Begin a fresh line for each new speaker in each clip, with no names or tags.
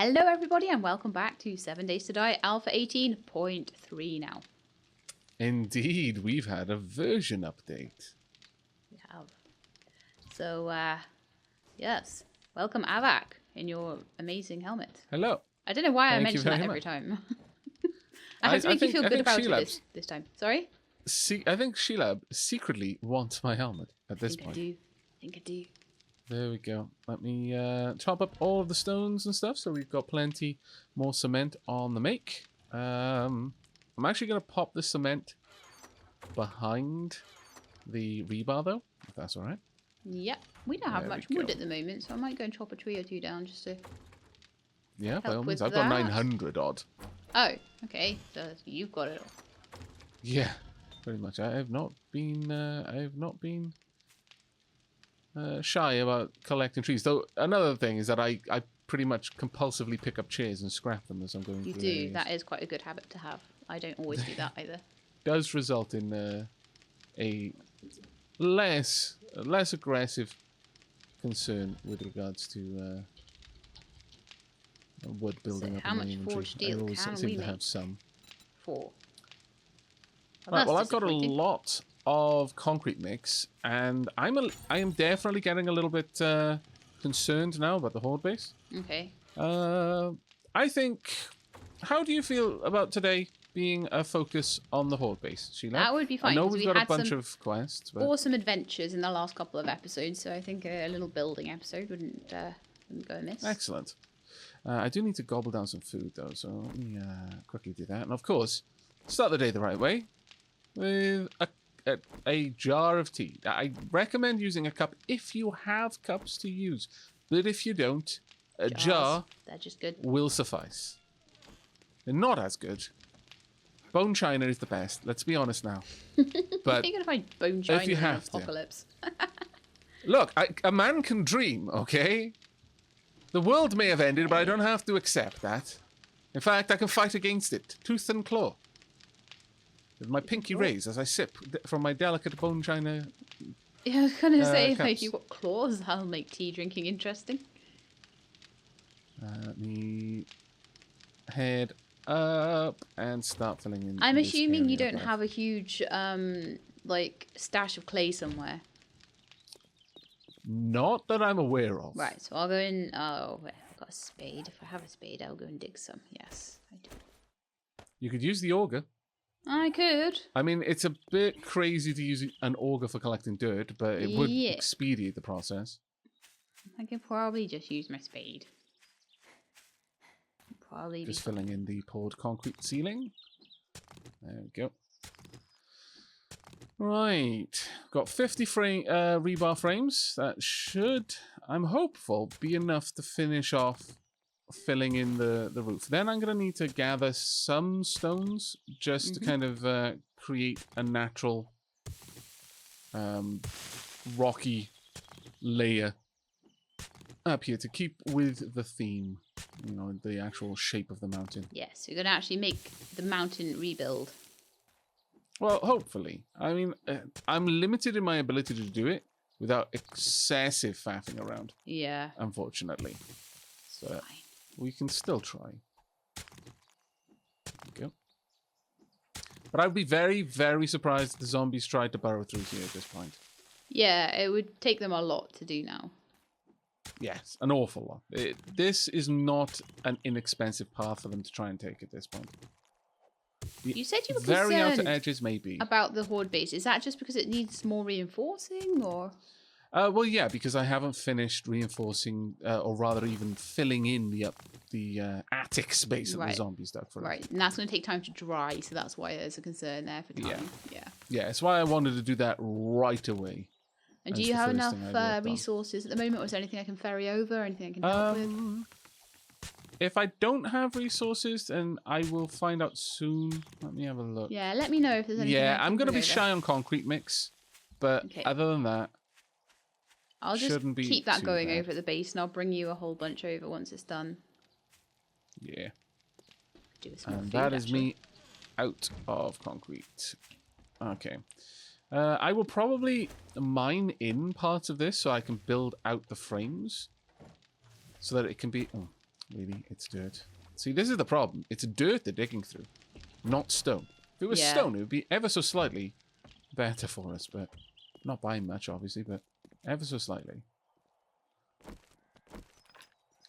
Hello everybody and welcome back to 7 Days to Die Alpha 18.3 now.
Indeed, we've had a version update.
We have. So, yes. Welcome Aavak in your amazing helmet.
Hello.
I don't know why I
Thank you
mention that
very
every
much.
time. I have to make you feel good about it this time. Sorry?
I think Sheila secretly wants my helmet at this point.
I think I do.
There we go. Let me chop up all of the stones and stuff so we've got plenty more cement on the make. I'm actually going to pop the cement behind the rebar though, if that's alright.
Yep. We don't have much wood at the moment, so I might go and chop a tree or two down just to
Yeah, by all means.
with
I've got
that.
900 odd.
Oh, okay. So you've got it all.
Yeah, pretty much. I have not been shy about collecting trees. Though another thing is that I pretty much compulsively pick up chairs and scrap them as I'm going through. You do.
Areas. That is quite a good habit to have. I don't always do that either.
Does result in a less aggressive concern with regards to wood building up.
How
in
much
my inventory.
forged steel
I always
can
seem
we
to
make?
have some.
4.
Right, well, I've got a lot of concrete mix, and I am definitely getting a little bit concerned now about the horde base.
Okay.
I think. How do you feel about today being a focus on the horde base, Sheila?
That would be fine.
I know we've got a
had
bunch of quests. But...
awesome adventures in the last couple of episodes, so I think a little building episode wouldn't go amiss.
Excellent. I do need to gobble down some food though, so let me quickly do that. And of course, start the day the right way with a jar of tea. I recommend using a cup if you have cups to use, but if you don't, a jar
They're just good.
will suffice. They're not as good. Bone china is the best. Let's be honest now. But
you're gonna find bone china
if you
in
have
an apocalypse.
Look, a man can dream, okay? The world may have ended, but I don't have to accept that. In fact, I can fight against it, tooth and claw. With my pinky raised as I sip from my delicate bone china.
Yeah, I was gonna say,
cups.
if you've got claws, that'll make tea drinking interesting.
Let me head up and start filling in.
I'm assuming you don't
above.
have a huge, like, stash of clay somewhere.
Not that I'm aware of.
Right, so I'll go in. Oh, I've got a spade. If I have a spade, I'll go and dig some. Yes, I do.
You could use the auger.
I could.
I mean, it's a bit crazy to use an auger for collecting dirt, but it would expedite the process.
I could probably just use my spade. Probably
just filling in the poured concrete ceiling. There we go. Right, got 50 rebar frames. That should, I'm hopeful, be enough to finish off filling in the roof. Then I'm going to need to gather some stones just to kind of create a natural rocky layer up here to keep with the theme, you know, the actual shape of the mountain.
Yes, you're going to actually make the mountain rebuild.
Well, hopefully. I mean, I'm limited in my ability to do it without excessive faffing around.
Yeah.
Unfortunately. So we can still try. There we go. But I'd be very, very surprised if the zombies tried to burrow through here at this point.
Yeah, it would take them a lot to do now.
Yes, an awful lot. This is not an inexpensive path for them to try and take at this point.
You said you were
very
concerned
outer edges, maybe.
about the horde base. Is that just because it needs more reinforcing, or?
Well, yeah, because I haven't finished reinforcing, or rather, even filling in the attic space that the zombies dug for.
Right, and that's going to take time to dry, so that's why there's a concern there for time. Yeah. Yeah,
that's why I wanted to do that right away.
And do you have enough resources at the moment, or is there anything I can ferry over, or anything I can help with?
If I don't have resources, then I will find out soon. Let me have a look.
Yeah, let me know if there's anything.
Yeah, I'm going to be shy on concrete mix, but other than that,
I'll just keep that going over at the base, and I'll bring you a whole bunch over once it's done.
Yeah.
Do a small
and
food,
that is me out of concrete. Okay. I will probably mine in parts of this so I can build out the frames so that it can be... Really, it's dirt. See, this is the problem. It's dirt they're digging through, not stone. If it was
Yeah.
stone, it would be ever so slightly better for us, but not by much, obviously, but ever so slightly.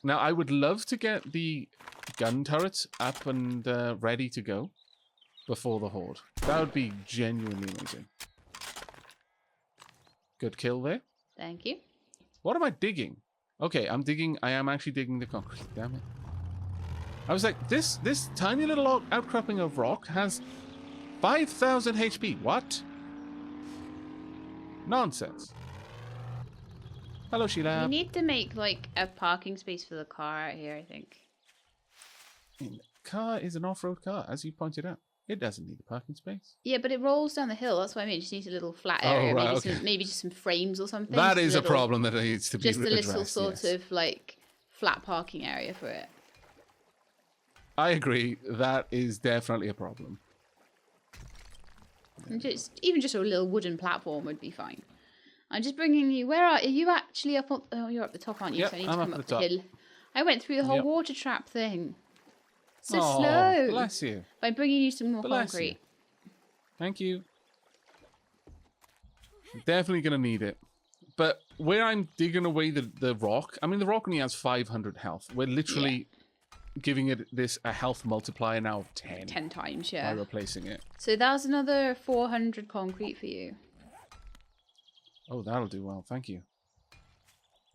Now, I would love to get the gun turrets up and ready to go before the horde. That would be genuinely amazing. Good kill there.
Thank you.
What am I digging? Okay, I am actually digging the concrete. Damn it. I was like, this tiny little outcropping of rock has 5,000 HP. What? Nonsense. Hello, Sheila.
We need to make like a parking space for the car out here, I think.
The car is an off-road car, as you pointed out. It doesn't need a parking space.
Yeah, but it rolls down the hill. That's what I mean. It just needs a little flat area. Maybe just some frames or something.
That
just
is a problem that needs to be addressed.
Just a little sort of like flat parking area for it.
I agree. That is definitely a problem.
And even just a little wooden platform would be fine. I'm just bringing you. Where are you? Actually up on? Oh, you're up the top, aren't you?
Yep,
So I need
I'm
to come
up
up
the
the hill. I went through the whole water trap thing. So slow.
Bless you.
By bringing you some more concrete.
You. Thank you. Definitely going to need it. But where I'm digging away the rock, I mean, the rock only has 500 health. We're literally giving it a health multiplier now of 10.
10 times, yeah.
By replacing it.
So that's another 400 concrete for you.
Oh, that'll do well. Thank you.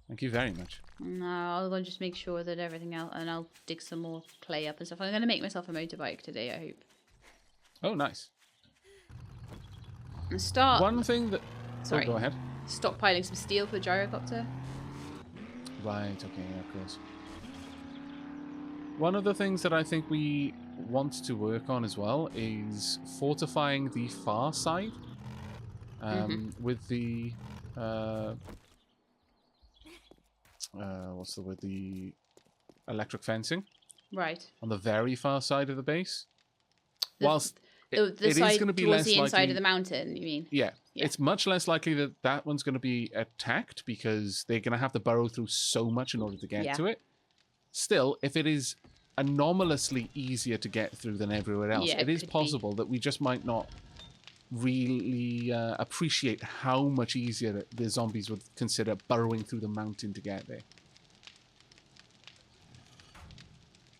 Thank you very much.
No, I'll go and just make sure that everything else, and I'll dig some more clay up and stuff. I'm going to make myself a motorbike today, I hope.
Oh, nice.
And start...
One thing that...
Sorry.
Oh, go ahead.
Stockpiling some steel for the gyrocopter.
Right, okay, yeah, of course. One of the things that I think we want to work on as well is fortifying the far side with the... what's the word? The electric fencing.
Right.
On the very far side of the base. Whilst
the
it
side
is going to be
towards
less
the inside
likely,
of the mountain, you mean?
Yeah. It's much less likely that that one's going to be attacked because they're going to have to burrow through so much in order to get to it. Still, if it is anomalously easier to get through than everywhere else, it is possible that we just might not really appreciate how much easier the zombies would consider burrowing through the mountain to get there.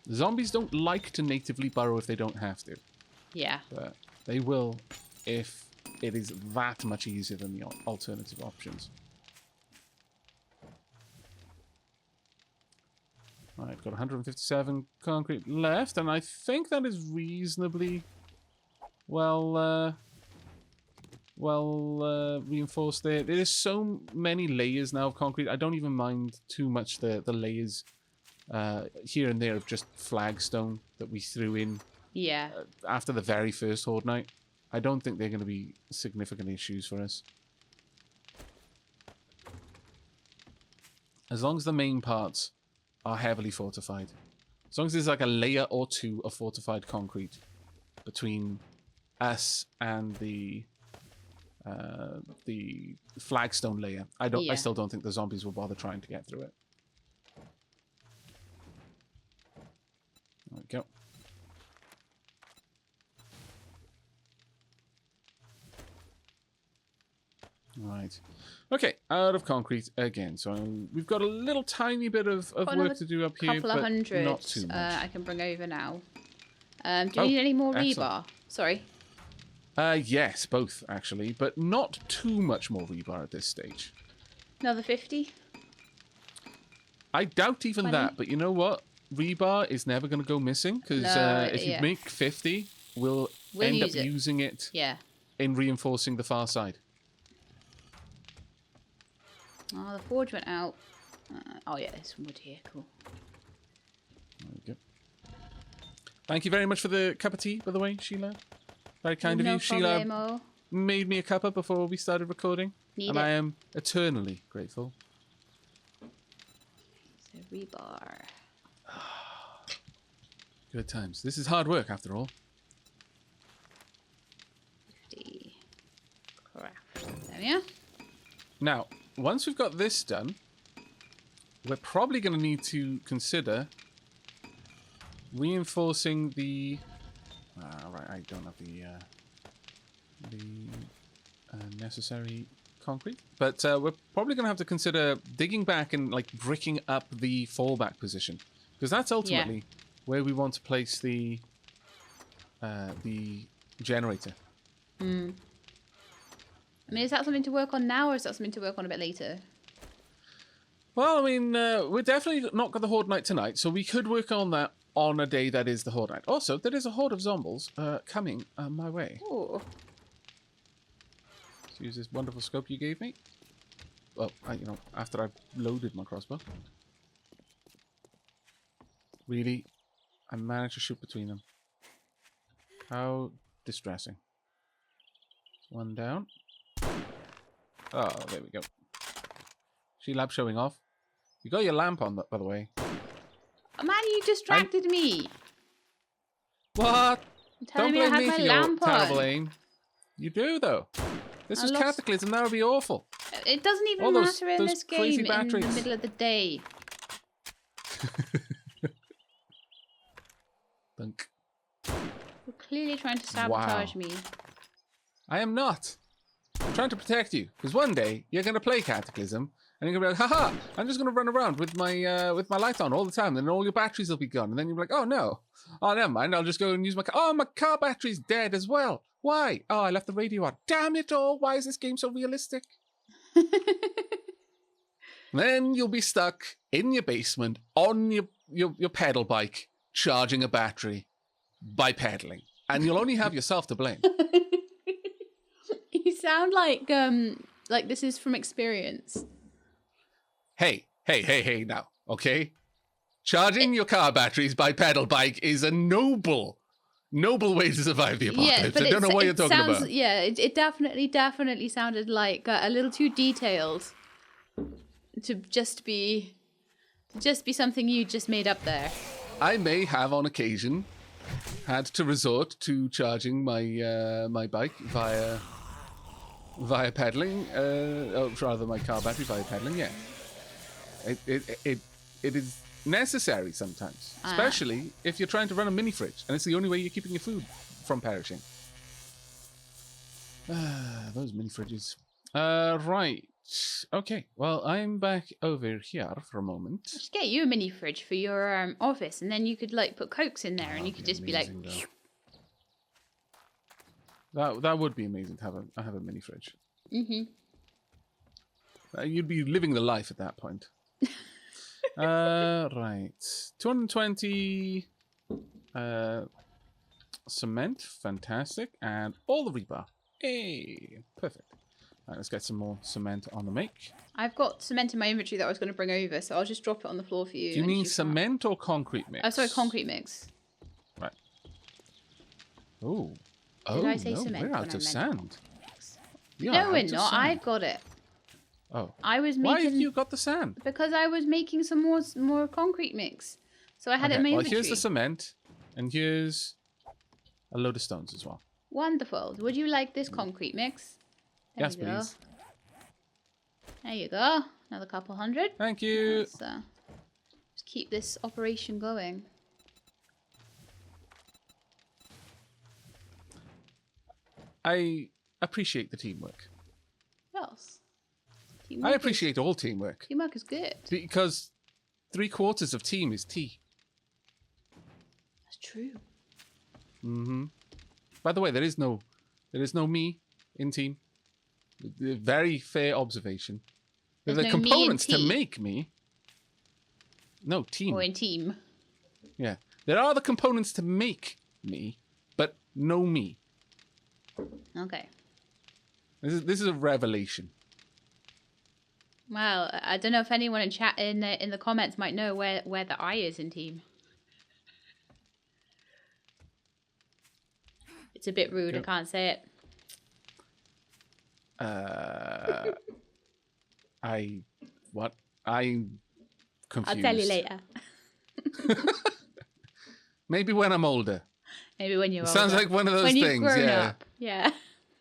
The zombies don't like to natively burrow if they don't have to.
Yeah.
But they will if it is that much easier than the alternative options. Alright, got 157 concrete left, and I think that is reasonably well reinforced there. There is so many layers now of concrete. I don't even mind too much the layers here and there of just flagstone that we threw in after the very first horde night. I don't think they're going to be significant issues for us. As long as the main parts are heavily fortified. As long as there's like a layer or two of fortified concrete between us and the flagstone layer. I still don't think the zombies will bother trying to get through it. There we go. Right. Okay, out of concrete again. So we've got a little tiny bit of work to do up here, but not too much.
I can bring over now. Do you need any more rebar? Sorry.
Yes, both actually, but not too much more rebar at this stage.
Another 50?
I doubt even
20?
that, but you know what? Rebar is never going to go missing, because if you make 50, we'll end up using it in reinforcing the far side.
Oh, the forge went out. Oh yeah, there's some wood here. Cool.
There we go. Thank you very much for the cup of tea, by the way, Sheila. Very kind of you. Sheila made me a cuppa before we started recording. I am eternally grateful.
So rebar.
Good times. This is hard work, after all.
50. Craft. There we are.
Now, once we've got this done, we're probably going to need to consider reinforcing the... right, I don't have the necessary concrete. But we're probably going to have to consider digging back and like bricking up the fallback position. Because that's ultimately where we want to place the generator.
Hmm. I mean, is that something to work on now, or is that something to work on a bit later?
Well, I mean, we're definitely not got the Horde Night tonight, so we could work on that on a day that is the Horde Night. Also, there is a horde of zombies coming my way.
Ooh.
Let's use this wonderful scope you gave me. Well, after I've loaded my crossbow. Really, I managed to shoot between them. How distressing. One down. Oh, there we go. She-Lab showing off. You got your lamp on, by the way.
Oh, man, you distracted me.
What?
Telling
Don't
me I
blame
had
me
my
for your
lamp
terrible
on.
aim. You do, though. This
I
was
lost-
Cataclysm, that would be awful.
It doesn't even
All those-
matter in
those
this
crazy
game in the
batteries.
middle of the day.
Dunk.
You're clearly trying to sabotage me.
I am not. I'm trying to protect you. Because one day, you're going to play Cataclysm, and you're going to be like, haha, I'm just going to run around with my light on all the time, and then all your batteries will be gone. And then you'll be like, oh no. Oh, never mind, I'll just go and use my car. Oh, my car battery's dead as well. Why? Oh, I left the radio on. Damn it all, why is this game so realistic? Then you'll be stuck in your basement on your pedal bike, charging a battery by pedaling. And you'll only have yourself to blame.
You sound like this is from experience.
Hey now, okay? Charging your car batteries by pedal bike is a noble way to survive the apocalypse. I don't know what you're talking about.
Yeah, it definitely sounded like a little too detailed to just be something you just made up there.
I may have on occasion had to resort to charging my my bike via pedaling, or rather my car battery via pedaling. Yeah, it is necessary sometimes, especially if you're trying to run a mini fridge, and it's the only way you're keeping your food from perishing. Those mini fridges. Right. Okay. Well, I'm back over here for a moment.
Just get you a mini fridge for your office, and then you could like put Cokes in there, and you could just be like.
That would be amazing to have a mini fridge.
Mhm.
You'd be living the life at that point. Right. 220 cement, fantastic, and all the rebar. Hey, perfect. Right, let's get some more cement on the make.
I've got cement in my inventory that I was going to bring over, so I'll just drop it on the floor for you.
Do you mean cement or concrete mix?
Oh, sorry, concrete mix.
Right. Oh.
Did I say
no,
cement?
we're out of sand.
No, we're not. I've got it.
Oh.
I was making.
Why have you got the sand?
Because I was making some more concrete mix, so I had it in my
well,
inventory.
here's the cement, and here's a load of stones as well.
Wonderful. Would you like this concrete mix? There
Yes,
we go.
please.
There you go. Another couple hundred.
Thank you.
Let's just keep this operation going.
I appreciate the teamwork.
What else?
I appreciate all teamwork.
Teamwork is good.
Because 3/4 of team is tea.
That's true.
Mm-hmm. By the way, there is no me in team. Very fair observation.
There's
the
no
components
me in
to
tea.
make me. No, team.
Or in team.
Yeah. There are the components to make me, but no me.
Okay.
This is a revelation.
Well, I don't know if anyone in chat in the comments might know where the I is in team. It's a bit rude. I can't say it.
I'm confused.
I'll tell you later.
Maybe when I'm older.
Maybe when you're older.
Sounds like one of those
when
things.
You've grown
yeah.
up. Yeah.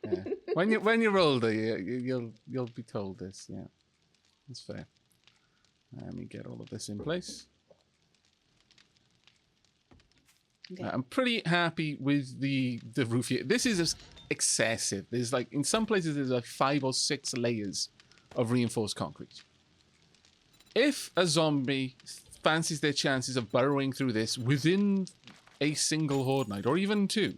Yeah. When you're older, you'll be told this. Yeah, that's fair. Let me get all of this in place.
Okay.
I'm pretty happy with the roof here. This is excessive. There's like, in some places, there's like 5 or 6 layers of reinforced concrete. If a zombie fancies their chances of burrowing through this within a single horde night, or even 2,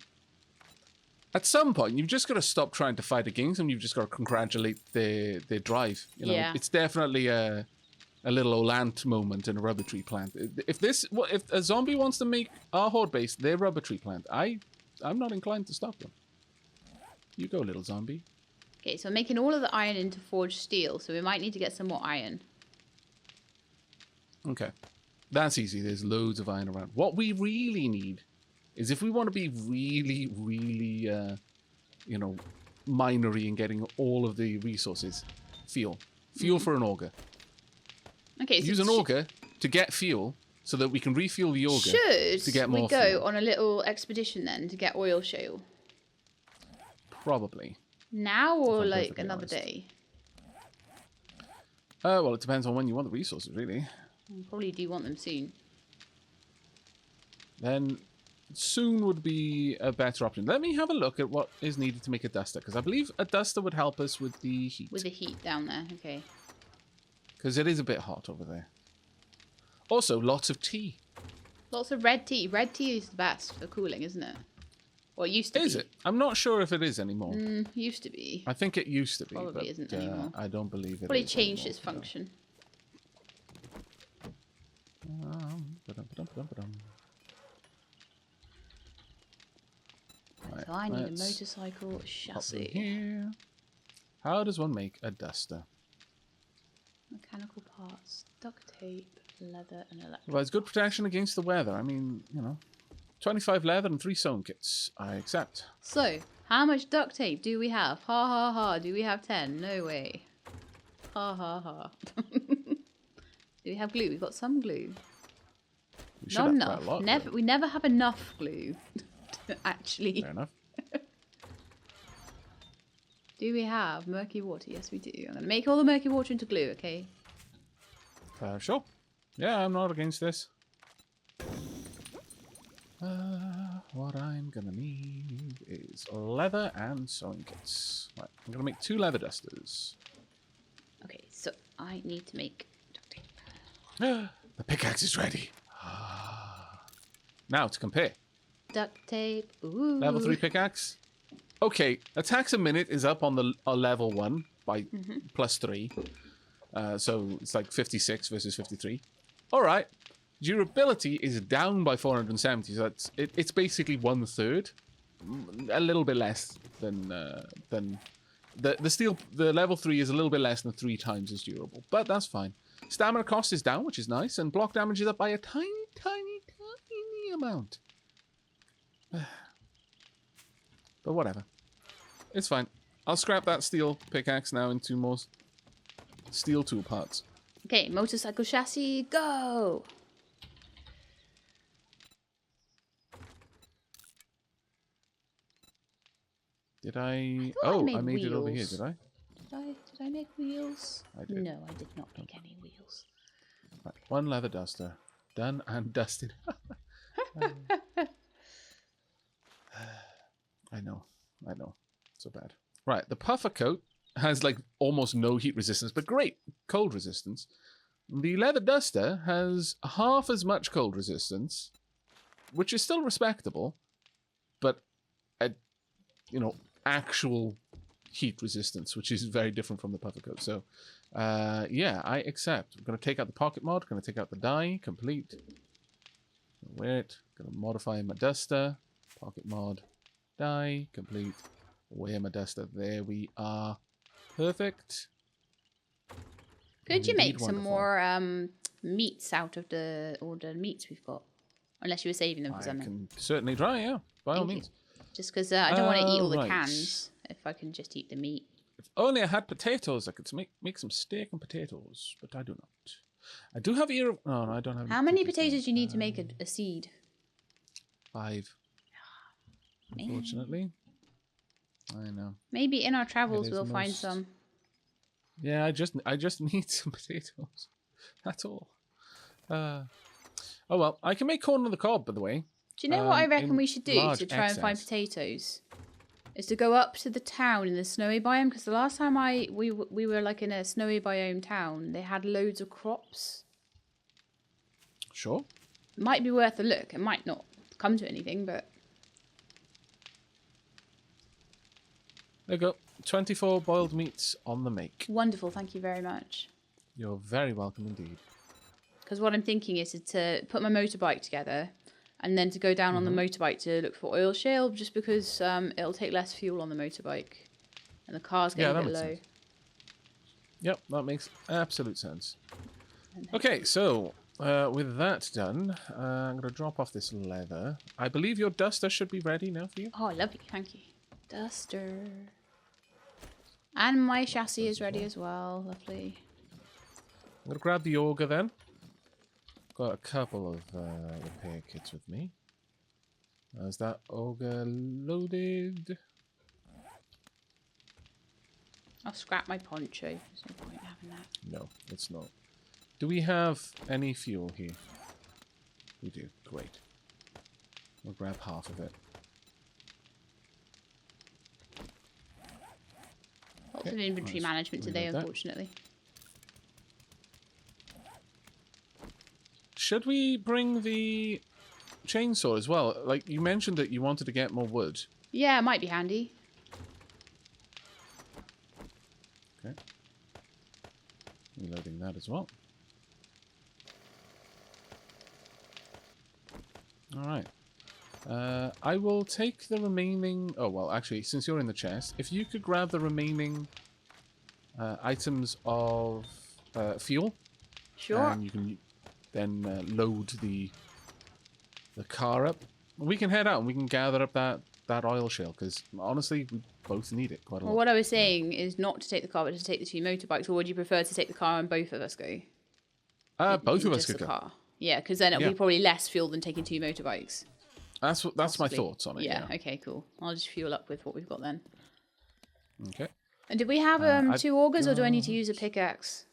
at some point, you've just got to stop trying to fight against them. You've just got to congratulate their drive. You know,
Yeah.
It's definitely a little Olant moment in a rubber tree plant. If a zombie wants to make our horde base their rubber tree plant, I'm not inclined to stop them. You go, little zombie.
Okay, so I'm making all of the iron into forged steel, so we might need to get some more iron.
Okay. That's easy. There's loads of iron around. What we really need is, if we want to be really, really, minery and getting all of the resources, fuel. Fuel for an auger.
Okay, so
Use an auger to get fuel so that we can refuel the auger to get more
we go
fuel.
on a little expedition then to get oil shale?
Probably.
Now or
I'm
like
perfectly
another
honest.
day?
Well, it depends on when you want the resources, really.
Probably do want them soon.
Then soon would be a better option. Let me have a look at what is needed to make a duster, because I believe a duster would help us with the heat.
With the heat down there, okay.
Because it is a bit hot over there. Also, lots of tea.
Lots of red tea. Red tea is the best for cooling, isn't it? Or it used to be.
Is it? I'm not sure if it is anymore.
Used to be.
I think it used to be,
Probably
but
isn't anymore.
I don't believe it
Probably
is
changed
anymore,
its function.
Right,
So I need a
let's
motorcycle
pop them
chassis.
here. How does one make a duster?
Mechanical parts, duct tape, leather, and electric.
Well, it's good protection against the weather. I mean, 25 leather and 3 sewn kits. I accept.
So, how much duct tape do we have? Ha ha ha. Do we have 10? No way. Ha ha ha. Do we have glue? We've got some glue.
We should
Not
have
enough.
quite a lot.
Never. We never have enough glue. Actually.
Fair enough.
Do we have murky water? Yes, we do. I'm going to make all the murky water into glue, okay?
Sure. Yeah, I'm not against this. What I'm gonna need is leather and sewing kits. Right, I'm gonna make 2 leather dusters.
Okay, so I need to make duct tape.
The pickaxe is ready. Now to compare.
Duct tape. Ooh.
Level 3 pickaxe. Okay, attacks a minute is up on the level 1 by +3. So it's like 56 versus 53. All right. Durability is down by 470, so it's basically 1/3, a little bit less than the steel. The level 3 is a little bit less than 3 times as durable, but that's fine. Stamina cost is down, which is nice, and block damage is up by a tiny amount. But whatever, it's fine. I'll scrap that steel pickaxe now into more steel tool parts.
Okay, motorcycle chassis, go!
Did I?
I
Oh,
made
I made it over here.
wheels.
Did I?
Did I make wheels?
I did.
No, I did not make any wheels.
Right, 1 leather duster. Done and dusted. I know. So bad. Right, the puffer coat has like almost no heat resistance, but great cold resistance. The leather duster has half as much cold resistance, which is still respectable, but actual heat resistance, which is very different from the puffer coat. So, yeah, I accept. I'm going to take out the pocket mod, going to take out the dye, complete. Wear it, going to modify my duster, pocket mod, dye, complete. Wear my duster. There we are. Perfect.
Could you
Indeed
make some
wonderful.
more meats out of all the meats we've got? Unless you were saving them for
I
something.
can certainly try, yeah, by all
Thank you.
means.
Just because I don't want to eat all the
right.
cans. If I can just eat the meat.
If only I had potatoes, I could make some steak and potatoes, but I do not. I do have ear. Oh, no, I don't have.
How many potatoes do you need to make a seed?
5.
Man.
Unfortunately, I know.
Maybe in our travels
is
we'll find
most-
some.
Yeah, I just need some potatoes. That's all. Oh well, I can make corn on the cob, by the way.
Do you know what I reckon
in
we should do
large
to try and find
excess.
potatoes? Is to go up to the town in the snowy biome, because the last time we were like in a snowy biome town, they had loads of crops.
Sure.
Might be worth a look. It might not come to anything, but
There you go. 24 boiled meats on the make.
wonderful. Thank you very much.
You're very welcome indeed.
Because what I'm thinking is to put my motorbike together, and then to go down on the motorbike to look for oil shale, just because it'll take less fuel on the motorbike, and the car's getting a bit low.
Sense. Yep, that makes absolute sense. Okay, so with that done, I'm going to drop off this leather. I believe your duster should be ready now for you.
Oh, lovely. Thank you. Duster. And my chassis is ready as well. Lovely.
I'm going to grab the auger then. Got a couple of repair kits with me. Is that auger loaded?
I'll scrap my poncho. There's no point in having that.
No, it's not. Do we have any fuel here? We do. Great. We'll grab half of it.
Lots of inventory management today, unfortunately.
Should we bring the chainsaw as well? Like, you mentioned that you wanted to get more wood.
Yeah, it might be handy.
Okay. Reloading that as well. Alright. I will take the remaining... Oh, well, actually, since you're in the chest, if you could grab the remaining items of fuel.
Sure.
And you can then load the car up. We can head out and we can gather up that oil shale, because honestly, we both need it quite a lot.
Well, what I was saying is not to take the car, but to take the 2 motorbikes. Or would you prefer to take the car and both of us go?
Both of us could go.
Car? Yeah, because then it'll be probably less fuel than taking 2 motorbikes.
That's my thoughts on it.
Yeah, okay, cool. I'll just fuel up with what we've got then.
Okay.
And did we have 2 augers, or do I need to use a pickaxe?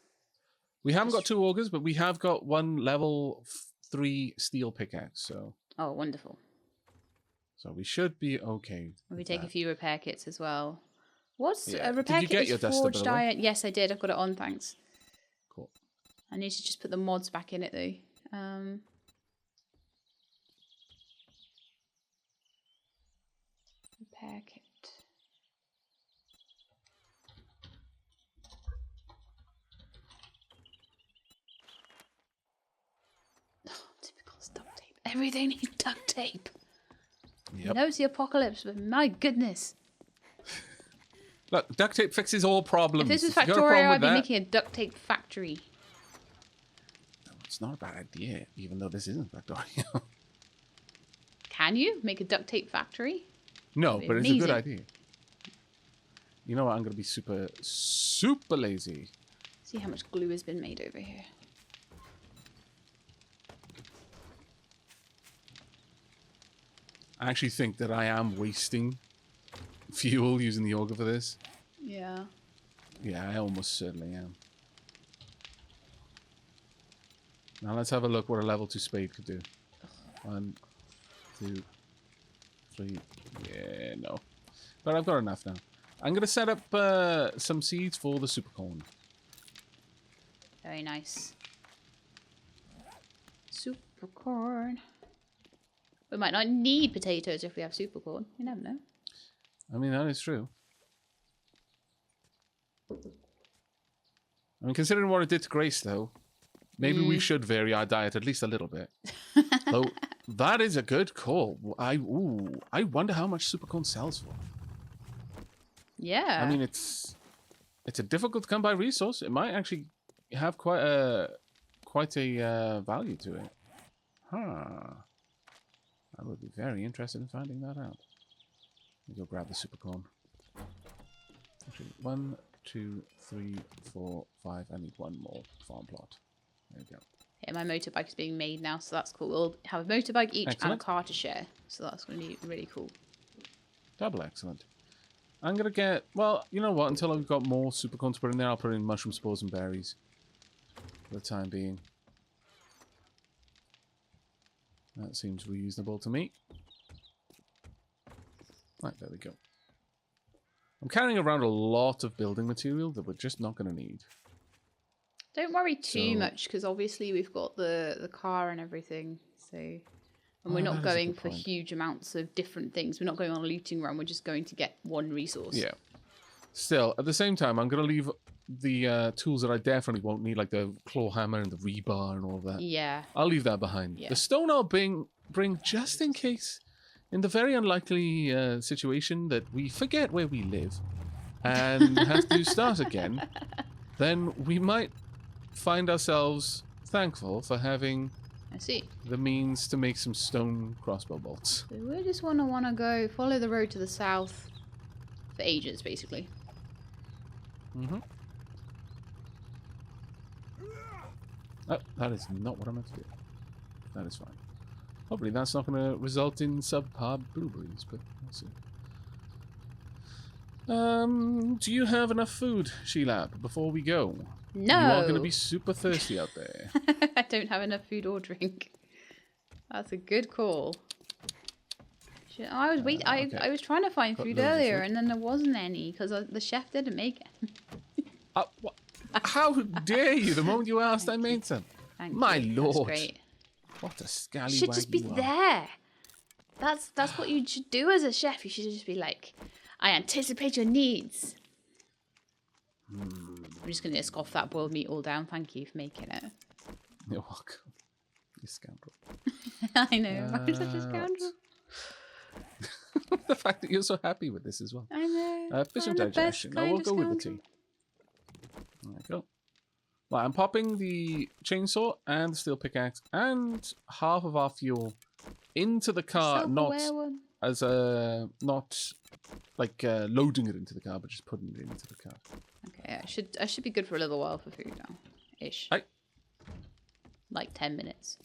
We haven't got 2 augers, but we have got 1 level 3 steel pickaxe, so...
Oh, wonderful.
So we should be okay.
We take a few repair kits as well. What's a repair
Did you
kit?
get your duster, by
Forged
the way?
iron. Yes, I did. I've got it on, thanks.
Cool.
I need to just put the mods back in it, though. Repair kit. Oh, typical duct tape. Everything needs duct tape.
Yep.
I know it's the apocalypse, but my goodness.
Look, duct tape fixes all problems.
If this was
If you got a
Factorio,
problem
I'd be
with that-
making a duct tape factory.
It's not a bad idea, even though this isn't Factorio.
Can you make a duct tape factory?
No, but it's a good
amazing.
idea. You know what? I'm going to be super, super lazy.
See how much glue has been made over here.
I actually think that I am wasting fuel using the auger for this.
Yeah.
Yeah, I almost certainly am. Now let's have a look what a level 2 spade could do. 1, 2, 3. Yeah, no. But I've got enough now. I'm going to set up some seeds for the super corn.
Very nice. Super corn. We might not need potatoes if we have super corn. You never know.
I mean, that is true. I mean, considering what it did to Grace, though, maybe we should vary our diet at least a little bit. Though, that is a good call. I wonder how much super corn sells for.
Yeah.
I mean, it's a difficult to come by resource. It might actually have quite a value to it. Huh. I would be very interested in finding that out. Let me go grab the super corn. Actually, 1, 2, 3, 4, 5. I need 1 more farm plot. There we go.
Yeah, my motorbike is being made now, so that's cool. We'll have a motorbike each and
Excellent.
a car to share. So that's going to be really cool.
Double excellent. I'm going to get... Well, you know what? Until I've got more super corn to put in there, I'll put in mushroom spores and berries. For the time being. That seems reasonable to me. Right, there we go. I'm carrying around a lot of building material that we're just not going to need.
Don't worry too much, because obviously we've got the car and everything. So, and we're not going for huge amounts of different things. We're not going on a looting run. We're just going to get one resource.
Yeah. Still, at the same time, I'm going to leave the tools that I definitely won't need, like the claw hammer and the rebar and all of that.
Yeah.
I'll leave that behind.
Yeah.
The stone I'll bring just in case, in the very unlikely situation that we forget where we live and have to start again, then we might find ourselves thankful for having the means to make some stone crossbow bolts.
So we just want to go follow the road to the south for ages, basically.
Mm-hmm. Oh, that is not what I meant to do. That is fine. Hopefully that's not going to result in subpar blueberries, but we'll see. Do you have enough food, Sheilab, before we go?
No.
You are going to be super thirsty out there.
I don't have enough food or drink. That's a good call. I was trying to find food earlier, and then there wasn't any because the chef didn't make it.
How dare you? The moment you asked, I made some. My lord.
That's great.
What a scallywag you
should just be there. That's what you should do as a chef. You should just be like, I anticipate your needs. I'm just going to scoff that boiled meat all down. Thank you for making it.
You're welcome. You scoundrel.
I know. I'm such a scoundrel.
The fact that you're so happy with this as well.
I know.
Efficient digestion. I will go with the tea. There we go. Well, I'm popping the chainsaw and the steel pickaxe and half of our fuel into the car, not as not like loading it into the car, but just putting it into the car.
Okay, I should be good for a little while for food now, ish.
Right.
Like 10 minutes.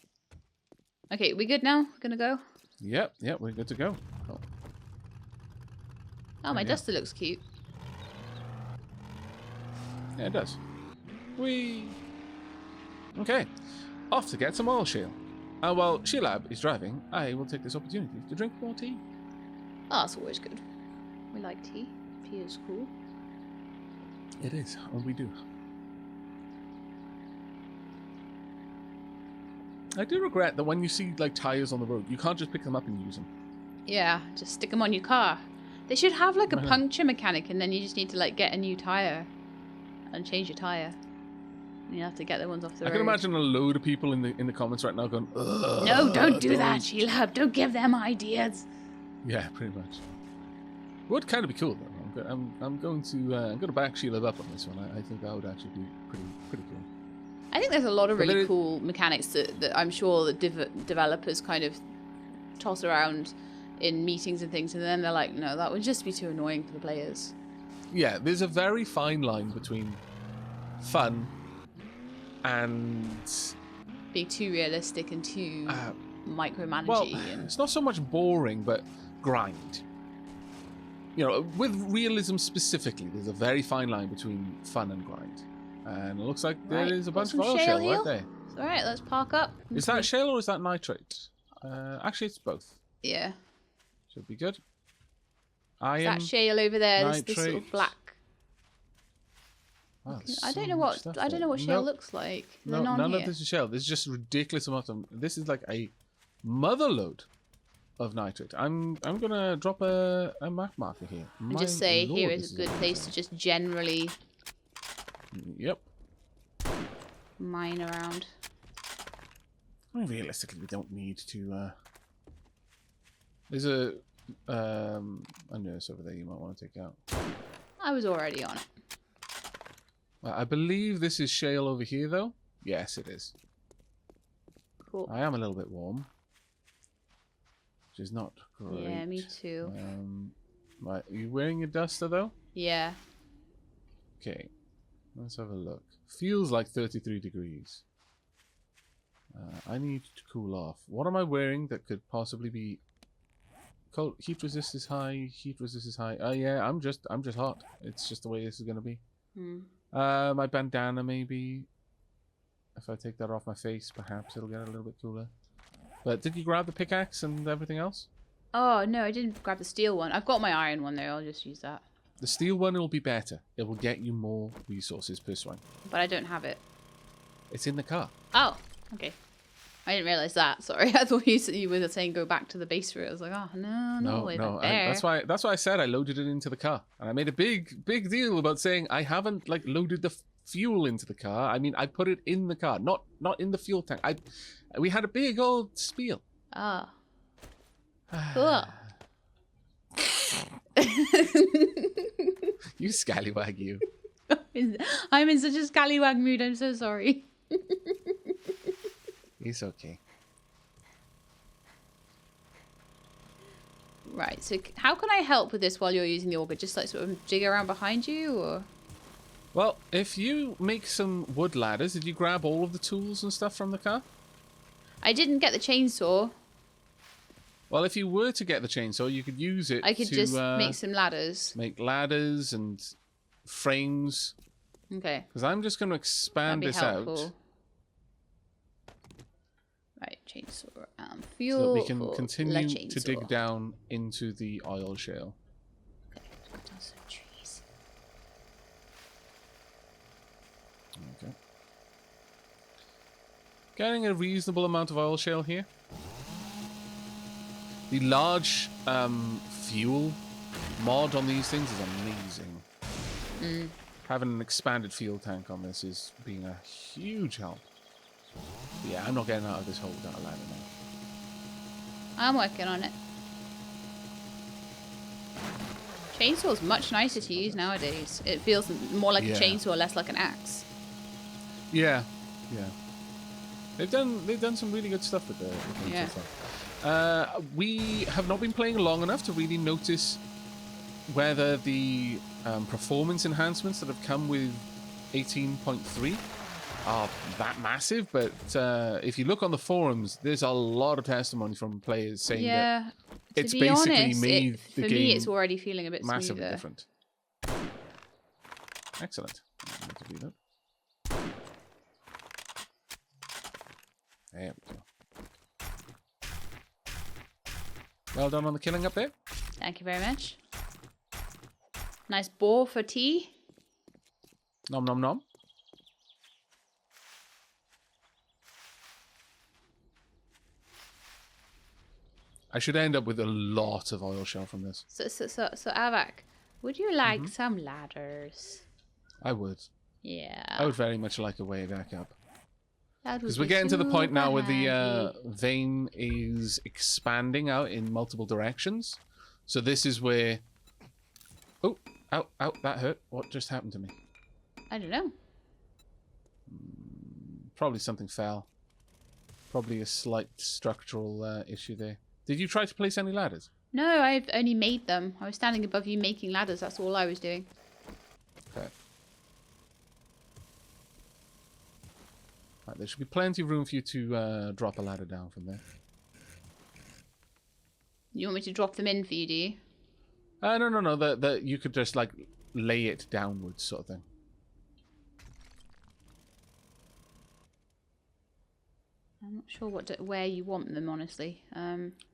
Okay, we good now? Gonna go?
Yep, we're good to go. Cool.
Oh, my duster looks cute.
Yeah, it does. Okay, off to get some oil shale. While Sheilab is driving, I will take this opportunity to drink more tea.
Oh, that's always good. We like tea. Tea is cool.
It is, and we do. I do regret that when you see like tires on the road, you can't just pick them up and use them.
Yeah, just stick them on your car. They should have like a puncture mechanic, and then you just need to like get a new tire and change your tire. And you have to get the ones off the road.
I can imagine a load of people in the comments right now going, ugh,
no, don't do that, Sheilab. Don't give them ideas.
Yeah, pretty much. Would kind of be cool though. I'm going to back Sheilab up on this one. I think that would actually be pretty cool.
I think there's a lot of really cool mechanics that I'm sure that developers kind of toss around in meetings and things, and then they're like, no, that would just be too annoying for the players.
Yeah, there's a very fine line between fun and
being too realistic and too micromanaging.
Well, it's not so much boring, but grind. You know, with realism specifically, there's a very fine line between fun and grind. And it looks like there is a bunch of oil shale right there.
Alright, let's park up.
Is that shale or is that nitrate? Actually, it's both.
Yeah.
Should be good. Iron,
that shale over there, this sort of black.
Wow,
I don't know what shale looks like.
No, none of this is shale. This is just ridiculous amount of. This is like a motherload of nitrate. I'm gonna drop a map marker here.
And just say here is a good place to just generally.
Yep.
Mine around.
I mean, realistically, we don't need to. There's a nurse over there you might want to take out.
I was already on it.
I believe this is shale over here, though. Yes, it is.
Cool.
I am a little bit warm, which is not great.
Yeah, me too.
Right, are you wearing your duster, though?
Yeah.
Okay. Let's have a look. Feels like 33 degrees. I need to cool off. What am I wearing that could possibly be cold? Heat resist is high. Heat resist is high. Yeah, I'm just hot. It's just the way this is gonna be. My bandana maybe. If I take that off my face, perhaps it'll get a little bit cooler. But did you grab the pickaxe and everything else?
Oh, no, I didn't grab the steel one. I've got my iron one, though. I'll just use that.
The steel one will be better. It will get you more resources per swing.
But I don't have it.
It's in the car.
Oh, okay. I didn't realize that. Sorry, I thought you were saying go back to the base route. I was like, oh no, not all the way back there.
That's why I said I loaded it into the car, and I made a big deal about saying I haven't like loaded the fuel into the car. I mean, I put it in the car, not in the fuel tank. We had a big old spiel.
Ah, cool.
You scallywag, you.
I'm in such a scallywag mood. I'm so sorry.
It's okay.
Right, so how can I help with this while you're using the auger? Just like sort of dig around behind you, or?
Well, if you make some wood ladders, did you grab all of the tools and stuff from the car?
I didn't get the chainsaw.
Well, if you were to get the chainsaw, you could use it
I could just make some ladders.
Make ladders and frames.
Okay.
Because I'm just going to expand this out.
Right, chainsaw and fuel.
So that we can continue to dig down into the oil shale.
Okay, cut down some trees.
Okay. Getting a reasonable amount of oil shale here. The large fuel mod on these things is amazing. Having an expanded fuel tank on this is being a huge help. But yeah, I'm not getting out of this hole without a ladder now.
I'm working on it. Chainsaw's much nicer to use nowadays. It feels more like a chainsaw, less like an axe.
Yeah, yeah. They've done some really good stuff with the chainsaw stuff. We have not been playing long enough to really notice whether the performance enhancements that have come with 18.3 are that massive, but if you look on the forums, there's a lot of testimony from players saying that it's basically
honest,
made the game. For me,
it's already feeling a bit
massively
smoother.
Different. Excellent. There we go. Well done on the killing up there.
Thank you very much. Nice boar for tea.
Nom nom nom. I should end up with a lot of oil shell from this.
So Aavak, would you like some ladders?
I would.
Yeah.
I would very much like a way back up.
Because
we're getting to the point now where the vein is expanding out in multiple directions. So this is where... Oh, ow, ow, that hurt. What just happened to me?
I don't know.
Probably something fell. Probably a slight structural issue there. Did you try to place any ladders?
No, I've only made them. I was standing above you making ladders. That's all I was doing.
Okay. Right, there should be plenty of room for you to drop a ladder down from there.
You want me to drop them in for you, do you?
No. You could just, like, lay it downwards sort of thing.
I'm not sure where you want them, honestly.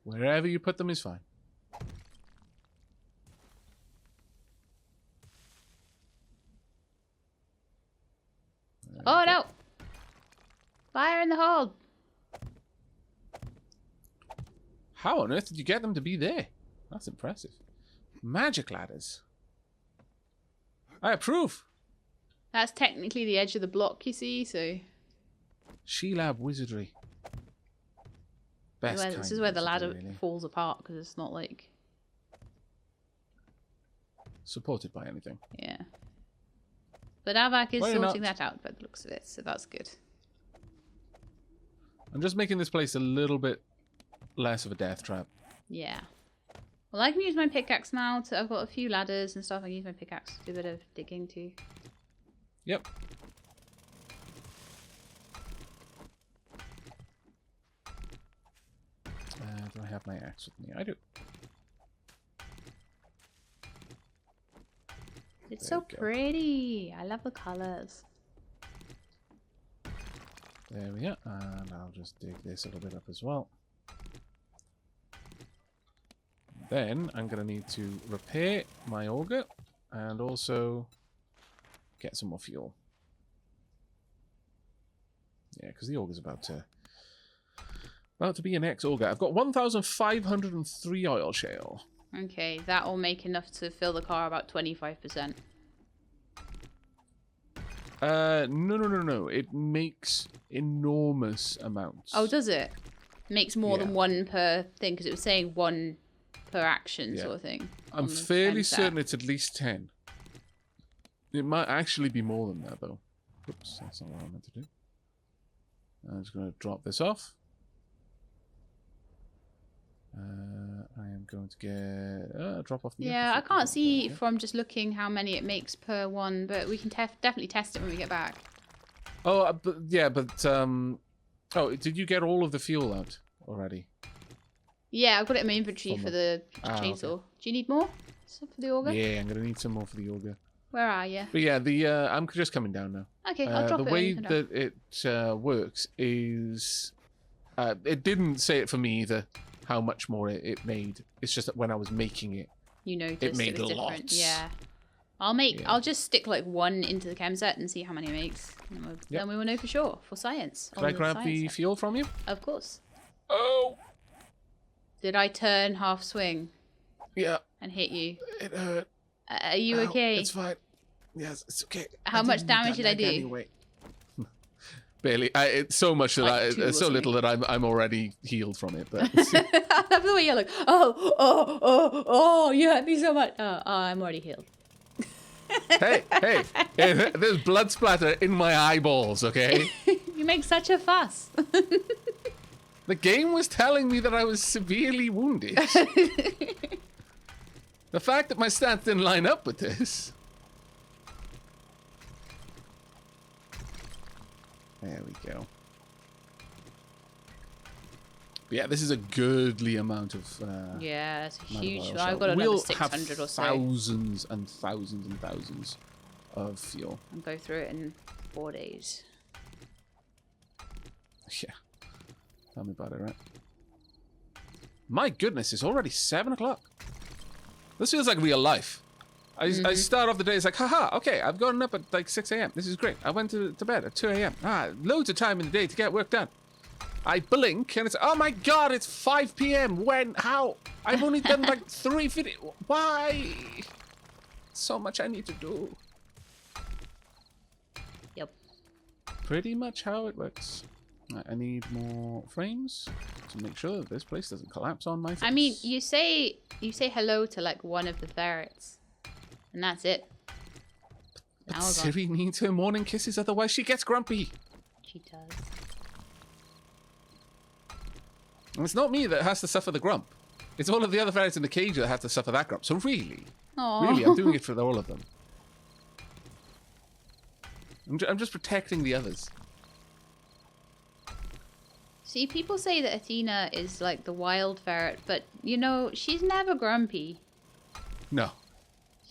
Wherever you put them is fine.
Oh, no! Fire in the hold!
How on earth did you get them to be there? That's impressive. Magic ladders. I approve.
That's technically the edge of the block, you see, so...
She-Lab wizardry. Best
this is where the ladder falls apart, because it's not, like...
supported by anything.
Yeah. But Aavak is sorting that out by the looks of it, so that's good.
I'm just making this place a little bit less of a death trap.
Yeah. Well, I can use my pickaxe now. I've got a few ladders and stuff. I can use my pickaxe to do a bit of digging too.
Yep. Do I have my axe with me? I do.
It's so pretty. I love the colours.
There we go. And I'll just dig this a little bit up as well. Then I'm going to need to repair my auger and also get some more fuel. Yeah, because the auger's about to be an ex-auger. I've got 1,503 oil shale.
Okay, that'll make enough to fill the car about 25%.
No. It makes enormous amounts.
Oh, does it? Makes more than one per thing, because it was saying one per action sort of thing.
I'm fairly certain it's at least 10. It might actually be more than that, though. Oops, that's not what I meant to do. I'm just going to drop this off. I am going to get drop off the.
Yeah, I can't see from just looking how many it makes per one, but we can definitely test it when we get back.
Oh, oh, did you get all of the fuel out already?
Yeah, I've got it in my inventory for the chainsaw. Okay. Do you need more for the auger?
Yeah, I'm gonna need some more for the auger.
Where are you?
But yeah, I'm just coming down now.
Okay, I'll drop it.
The way that it works is, it didn't say it for me either. How much more it made. It's just that when I was making it,
you noticed
it made
it was
lots.
Different. Yeah. I'll just stick like one into the chem set and see how many it makes. Then we will know for sure for science.
Can I grab the fuel from you?
Of course.
Oh.
Did I turn half swing?
Yeah.
And hit you?
It hurt.
Are you okay?
It's fine. Yes, it's okay.
How much damage did I do?
Anyway. Barely. It's so much that it's so little that I'm already healed from it. But
I love the way you're like, oh, you hurt me so much. Oh, I'm already healed.
hey, there's blood splatter in my eyeballs, okay?
You make such a fuss.
The game was telling me that I was severely wounded. The fact that my stats didn't line up with this. There we go. But yeah, this is a goodly amount of.
Yeah, it's a huge. I've got another 600 or so.
Thousands and thousands and thousands of fuel.
And go through it in 4 days.
Yeah. Tell me about it, right? My goodness, it's already 7 o'clock. This feels like real life. I start off the day, it's like, haha, okay, I've gotten up at like 6 a.m. This is great. I went to bed at 2 a.m. Loads of time in the day to get work done. I blink and it's, oh my god, it's 5 p.m. When? How? I've only done like 3 videos. Why? So much I need to do.
Yep.
Pretty much how it works. I need more frames to make sure that this place doesn't collapse on my face.
I mean, you say hello to like one of the ferrets. And that's it.
But Siri needs her morning kisses, otherwise she gets grumpy.
She does.
And it's not me that has to suffer the grump. It's all of the other ferrets in the cage that have to suffer that grump. So really, I'm doing it for all of them. I'm just protecting the others.
See, people say that Athena is like the wild ferret, but you know, she's never grumpy.
No.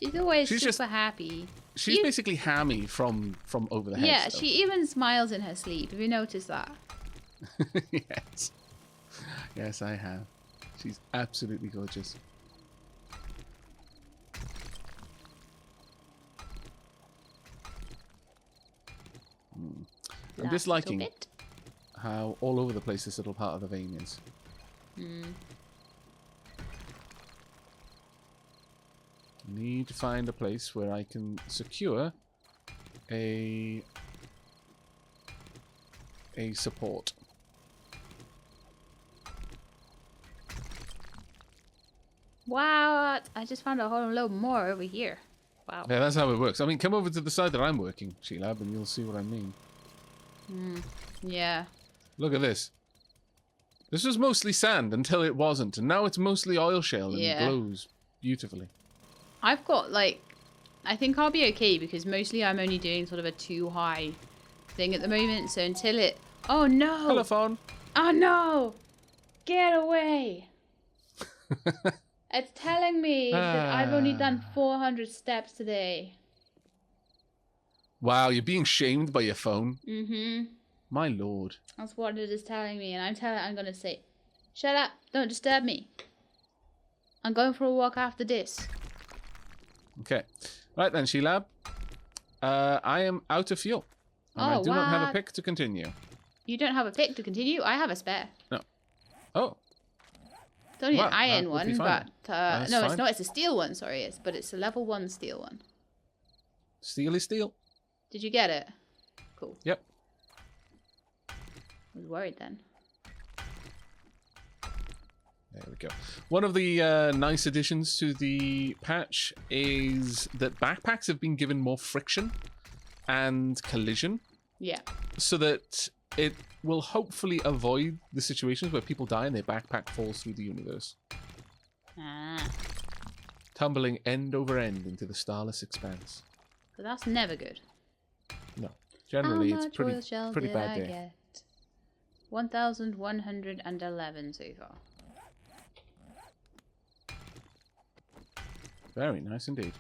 She's always super happy.
She's basically Hammy from over the head.
Yeah, she even smiles in her sleep. Have you noticed that?
Yes. Yes, I have. She's absolutely gorgeous. I'm just liking how all over the place this little part of the vein is. Need to find a place where I can secure a support.
Wow, I just found a whole load more over here. Wow.
Yeah, that's how it works. I mean, come over to the side that I'm working, Sheila, and you'll see what I mean.
Yeah.
Look at this. This was mostly sand until it wasn't, and now it's mostly oil shale and it glows beautifully.
I've got like, I think I'll be okay because mostly I'm only doing sort of a 2 high thing at the moment. So until it, oh no!
Telephone.
Oh no! Get away! It's telling me that I've only done 400 steps today.
Wow, you're being shamed by your phone. My lord.
That's what it is telling me, and I'm gonna say, shut up! Don't disturb me. I'm going for a walk after this.
Okay. Right then, Sheilab. I am out of fuel. And I do not have a pick to continue.
You don't have a pick to continue? I have a spare.
No. Oh.
It's only
Well,
an iron one, but no,
fine.
it's not. It's a steel one. Sorry, but it's a level 1 steel one.
Steel is steel.
Did you get it? Cool.
Yep.
I was worried then.
There we go. One of the nice additions to the patch is that backpacks have been given more friction and collision.
Yeah.
So that it will hopefully avoid the situations where people die and their backpack falls through the universe.
Ah.
Tumbling end over end into the starless expanse.
But that's never good.
No. Generally,
How
it's
much
pretty
oil shell
bad
did I
day.
get? 1,111 so far.
Very nice indeed.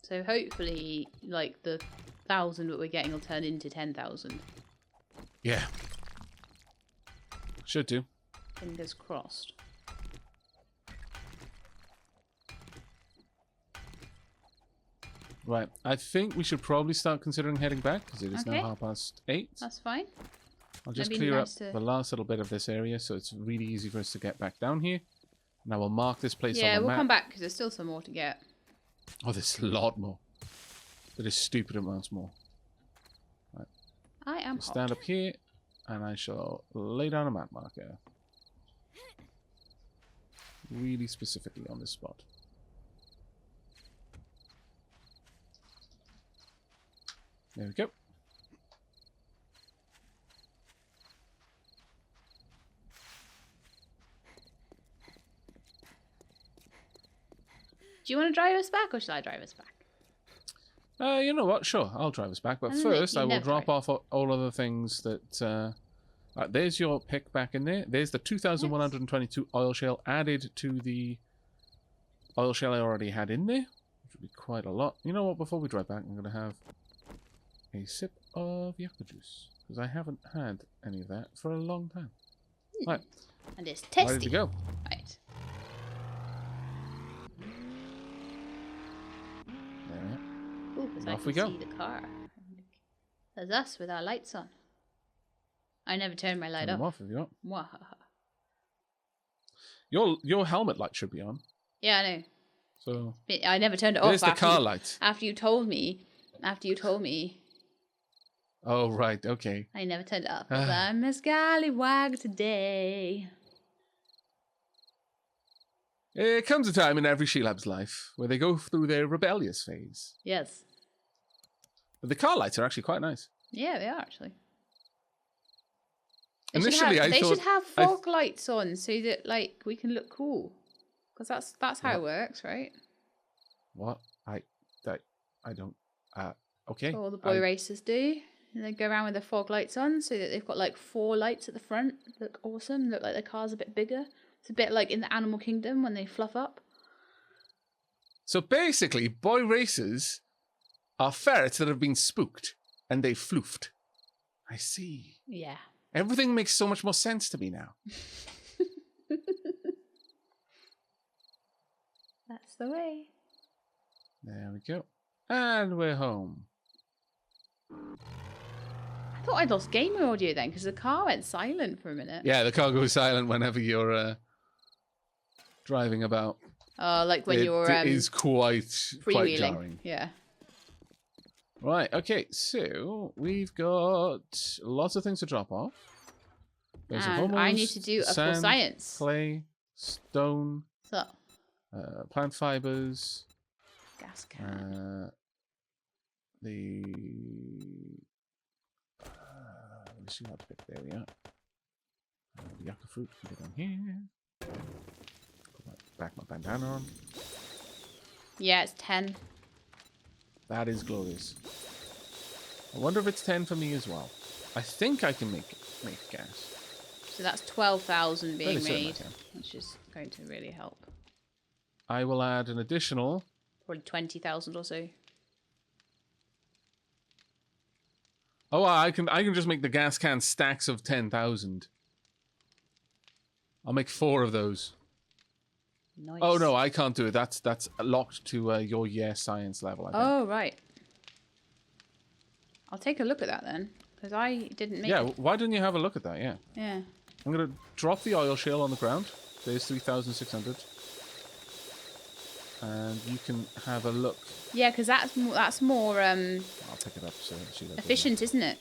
So hopefully, like, the 1,000 that we're getting will turn into 10,000.
Yeah. Should do.
Fingers crossed.
Right. I think we should probably start considering heading back because it is now 8:30.
That's fine.
I'll just
That'd be
clear
nice
up
to-
the last little bit of this area so it's really easy for us to get back down here. And I will mark this place
Yeah,
on the
we'll
map.
come back because there's still some more to get.
Oh, there's a lot more. There is stupid amounts more. Right.
I am
Just stand up here and I shall lay down a map marker. Really specifically on this spot. There we go.
Do you want to drive us back or shall I drive us back?
You know what? Sure, I'll drive us back. But first, I will drop off all other things that... there's your pick back in there. There's the 2,122 oil shale added to the oil shale I already had in there. Which would be quite a lot. You know what? Before we drive back, I'm going to have a sip of yucca juice. Because I haven't had any of that for a long time. Right.
And it's tasty.
Ready to go.
Right.
There we are.
Ooh, because I
Off we
can
go.
see the car. There's us with our lights on. I never turn my light
Turn them
off.
off if you want.
Mwahaha.
Your helmet light should be on.
Yeah, I know.
So
But I never turned it off.
there's the car light.
After you told me.
Oh, right. Okay.
I never turned it off. 'Cause I'm a scallywag today.
There comes a time in every Sheilab's life where they go through their rebellious phase.
Yes.
But the car lights are actually quite nice.
Yeah, they are actually.
Initially, I
they
thought...
should have fog lights on so that, like, we can look cool. Because that's how it works, right?
What? I don't... okay.
All the boy racers do. And they go around with their fog lights on so that they've got, like, 4 lights at the front. Look awesome. Look like the car's a bit bigger. It's a bit like in the Animal Kingdom when they fluff up.
So basically, boy racers are ferrets that have been spooked and they floofed. I see.
Yeah.
Everything makes so much more sense to me now.
That's the way.
There we go. And we're home.
I thought I'd lost gamer audio then because the car went silent for a minute.
Yeah, the car goes silent whenever you're driving about.
Like when you're
It is quite
freewheeling.
jarring.
Yeah.
Right, okay, so we've got lots of things to drop off. There's
And I need to do a full
sand,
science.
clay, stone,
So,
plant fibers,
gas can.
let's see what to pick. There we are. The yucca fruit can go down here. Put back my bandana on.
Yeah, it's 10.
That is glorious. I wonder if it's 10 for me as well. I think I can make gas.
So that's 12,000 being
Fairly certain I
made,
can.
which is going to really help.
I will add an additional...
Probably 20,000 or so.
Oh, I can just make the gas can stacks of 10,000. I'll make 4 of those.
Nice.
Oh no, I can't do it. That's locked to your science level, I think.
Oh, right. I'll take a look at that then, because I didn't make it.
Why didn't you have a look at that? Yeah.
Yeah.
I'm going to drop the oil shale on the ground. There's 3,600. And you can have a look.
Yeah, because that's more
I'll pick it up so she does
efficient, isn't it?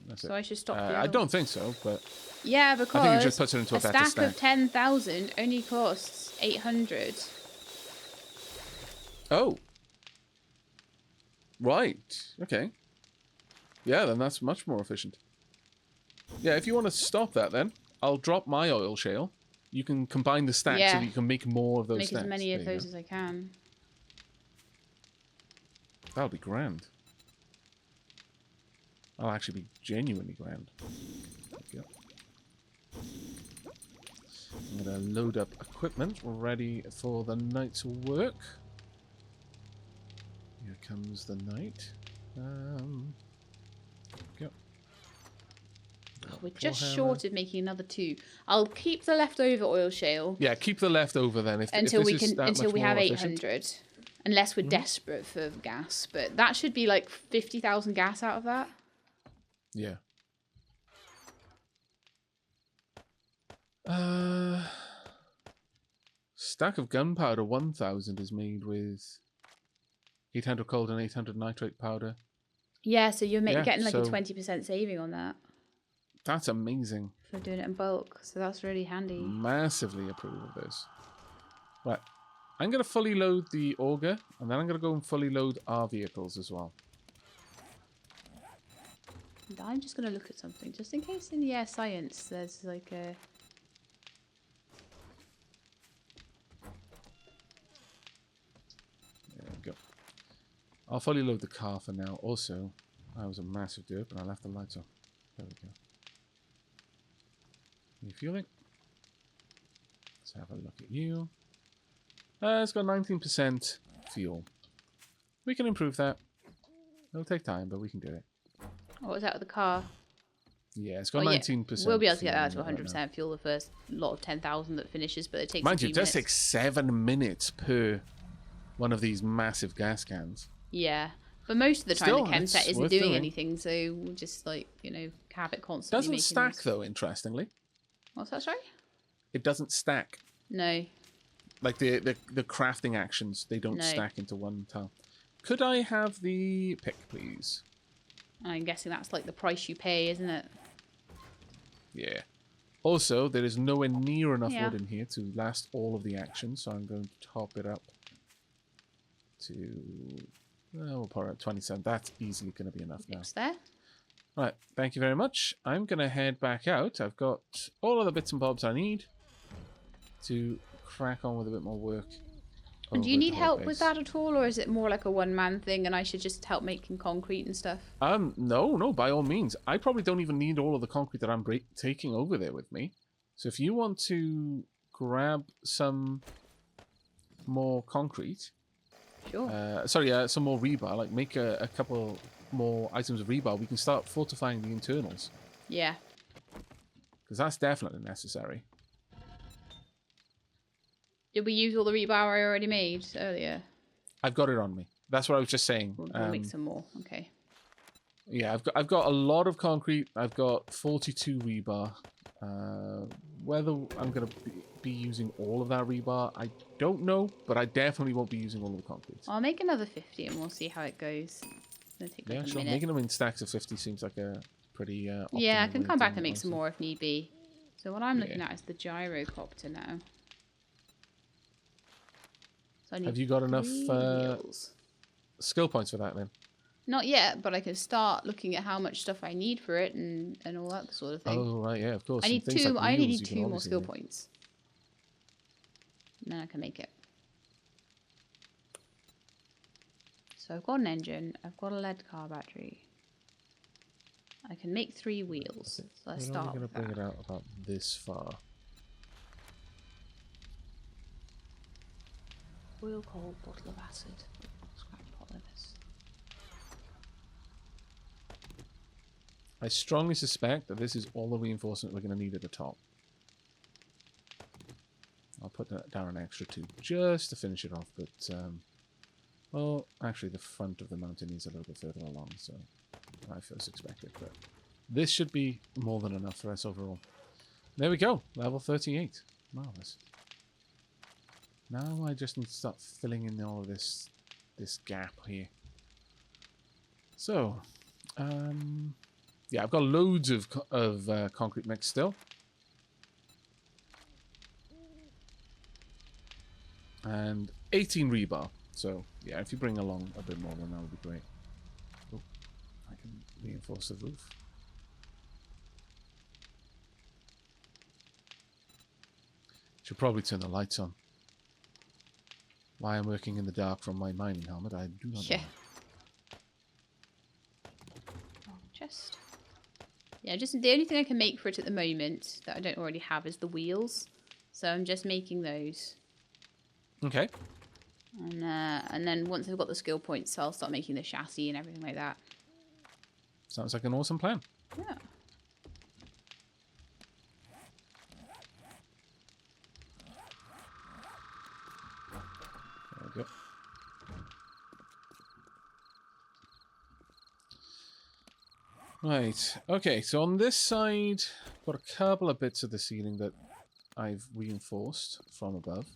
That's
So
it.
I should stop.
I don't think so, but
yeah, because
I think it just puts it into a better
stack
stack.
of 10,000 only costs 800.
Oh. Right. Okay. Yeah, then that's much more efficient. Yeah, if you want to stop that, then I'll drop my oil shale. You can combine the stacks so that you can make more of those stacks.
Make as many of those as I can.
That'll be grand. That'll actually be genuinely grand. There we go. I'm going to load up equipment ready for the night's work. Here comes the night. There we go.
We're just short of making another 2. I'll keep the leftover oil shale.
Yeah, keep the leftover then.
Until we have 800, unless we're desperate for gas. But that should be like 50,000 gas out of that.
Yeah. Stack of gunpowder 1,000 is made with 800 cold and 800 nitrate powder.
Yeah, so you're getting like a 20% saving on that.
That's amazing.
For doing it in bulk, so that's really handy.
Massively approve of this. Right, I'm going to fully load the auger, and then I'm going to go and fully load our vehicles as well.
And I'm just going to look at something, just in case in the science there's like a...
There we go. I'll fully load the car for now. Also, I was a massive derp, and I left the lights on. There we go. Refueling. Let's have a look at you. It's got 19% fuel. We can improve that. It'll take time, but we can do it.
What was that with the car?
Yeah, it's got 19%.
We'll be able to get that to 100% fuel the first lot of 10,000 that finishes, but it takes
Mind
a few
you, it does
minutes.
take 7 minutes per one of these massive gas cans.
Yeah. But most of the time
Still,
the chem set isn't
worth
doing anything, so we'll just like, have it constantly.
Doesn't stack though, interestingly.
What's that, sorry?
It doesn't stack.
No.
Like the crafting actions, they don't stack into one tile. Could I have the pick, please?
I'm guessing that's like the price you pay, isn't it?
Yeah. Also, there is nowhere near enough wood in here to last all of the actions, so I'm going to top it up to... we'll put it at 27. That's easily going to be enough now.
It's there.
Right, thank you very much. I'm going to head back out. I've got all of the bits and bobs I need to crack on with a bit more work.
And do you need help with that at all, or is it more like a one-man thing and I should just help making concrete and stuff?
No, by all means. I probably don't even need all of the concrete that I'm taking over there with me. So if you want to grab some more concrete...
Sure.
Some more rebar, like make a couple more items of rebar, we can start fortifying the internals.
Yeah.
Because that's definitely necessary.
Did we use all the rebar I already made earlier?
I've got it on me. That's what I was just saying.
We'll make some more. Okay.
Yeah, I've got a lot of concrete. I've got 42 rebar. Whether I'm going to be using all of that rebar, I don't know, but I definitely won't be using all of the concrete.
I'll make another 50 and we'll see how it goes.
Yeah, sure. Making them in stacks of 50 seems like a pretty
yeah, I can come back and make some more if need be. So what I'm looking at is the gyrocopter now. So I need
Have you got enough skill points for that then?
Not yet, but I can start looking at how much stuff I need for it and all that sort of thing.
Oh, right, yeah, of course.
I need two. I only need 2 more skill points. And then I can make it. So I've got an engine. I've got a lead car battery. I can make 3 wheels. So let's start with that.
I'm going to bring it out about this far.
Oil, coal, bottle of acid. Scrap polymers.
I strongly suspect that this is all the reinforcement we're going to need at the top. I'll put down an extra 2 just to finish it off. But, well, actually the front of the mountain is a little bit further along, so I first expected. But this should be more than enough for us overall. There we go. Level 38. Marvellous. Now I just need to start filling in all of this gap here. So, yeah, I've got loads of concrete mix still. And 18 rebar. So, yeah, if you bring along a bit more, then that would be great. Oh, I can reinforce the roof. Should probably turn the lights on. Why I'm working in the dark from my mining helmet, I do not know.
Chest. Yeah, just the only thing I can make for it at the moment that I don't already have is the wheels. So I'm just making those.
Okay.
And then once I've got the skill points, I'll start making the chassis and everything like that.
Sounds like an awesome plan.
Yeah.
There we go. Right. Okay, so on this side, got a couple of bits of the ceiling that I've reinforced from above.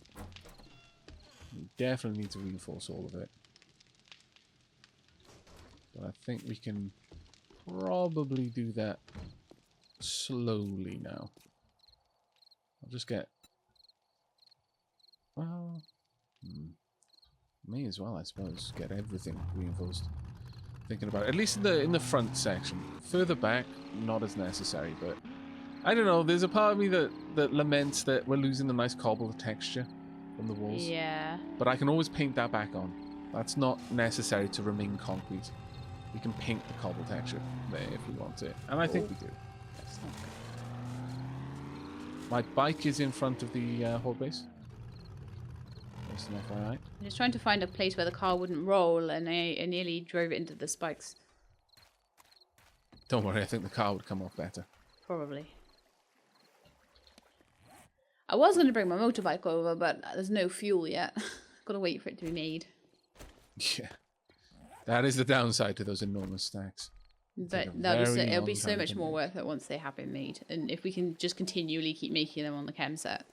We definitely need to reinforce all of it. But I think we can probably do that slowly now. I'll just get... Well... may as well, I suppose, get everything reinforced. Thinking about it. At least in the front section. Further back, not as necessary, but... I don't know, there's a part of me that laments that we're losing the nice cobble texture from the walls.
Yeah.
But I can always paint that back on. That's not necessary to remain concrete. We can paint the cobble texture there if we want it. And I think we do.
That's not good.
My bike is in front of the horde base. Just an FYI.
I'm just trying to find a place where the car wouldn't roll, and I nearly drove it into the spikes.
Don't worry, I think the car would come off better.
Probably. I was going to bring my motorbike over, but there's no fuel yet. Got to wait for it to be made.
Yeah. That is the downside to those enormous stacks.
But it'll be so much more worth it once they have been made. And if we can just continually keep making them on the chem set,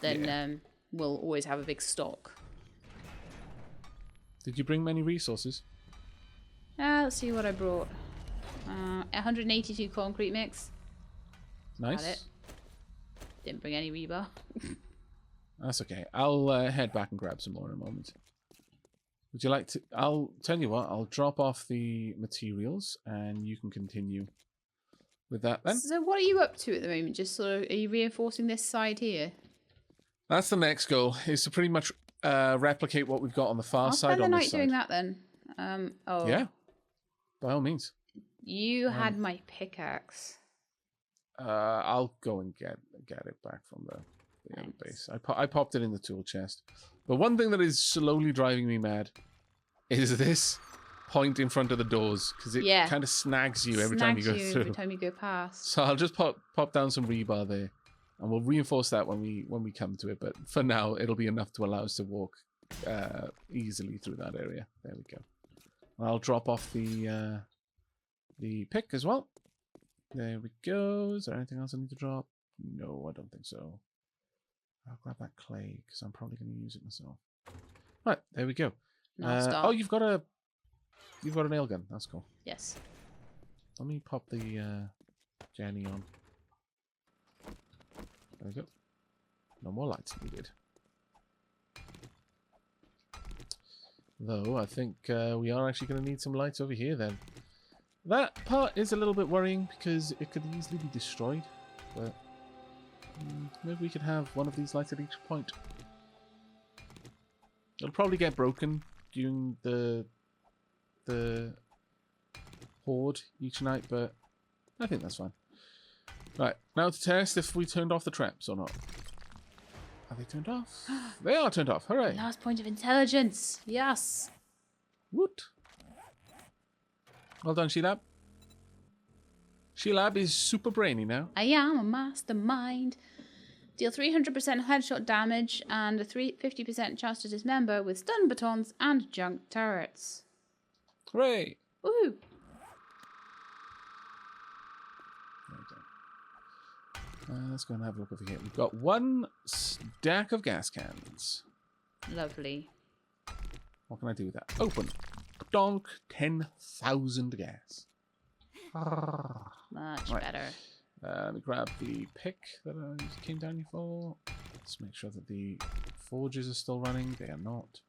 then we'll always have a big stock.
Did you bring many resources?
Let's see what I brought. 182 concrete mix.
Nice.
Had it. Didn't bring any rebar.
That's okay. I'll head back and grab some more in a moment. Would you like to... I'll tell you what, I'll drop off the materials and you can continue with that then.
So what are you up to at the moment? Just sort of, are you reinforcing this side here?
That's the next goal, is to pretty much replicate what we've got on the far side on this side.
I'll spend the night doing that then. Oh.
Yeah, by all means.
You had my pickaxe.
I'll go and get it back from the other base. I popped it in the tool chest. But one thing that is slowly driving me mad is this point in front of the doors, because it kind of snags you every time you go through.
Every time you go past.
So I'll just pop down some rebar there, and we'll reinforce that when we come to it. But for now, it'll be enough to allow us to walk easily through that area. There we go. I'll drop off the pick as well. There we go. Is there anything else I need to drop? No, I don't think so. I'll grab that clay because I'm probably going to use it myself. Right, there we go. Oh, you've got a nail gun. That's cool.
Yes.
Let me pop the Jenny on. There we go. No more lights needed. Though I think we are actually going to need some lights over here then. That part is a little bit worrying because it could easily be destroyed, but maybe we could have one of these lights at each point. It'll probably get broken during the horde each night, but I think that's fine. Right, now to test if we turned off the traps or not. Are they turned off? They are turned off. Hooray!
Last point of intelligence. Yes.
Woot. Well done, Sheelab. Sheelab is super brainy now.
I am a mastermind. Deal 300% headshot damage and a 50% chance to dismember with stun batons and junk turrets.
Hooray!
Woohoo!
Let's go and have a look over here. We've got 1 stack of gas cans.
Lovely.
What can I do with that? Open. Donk. 10,000 gas.
Much
Right.
better.
Let me grab the pick that I came down here for. Let's make sure that the forges are still running. They are not.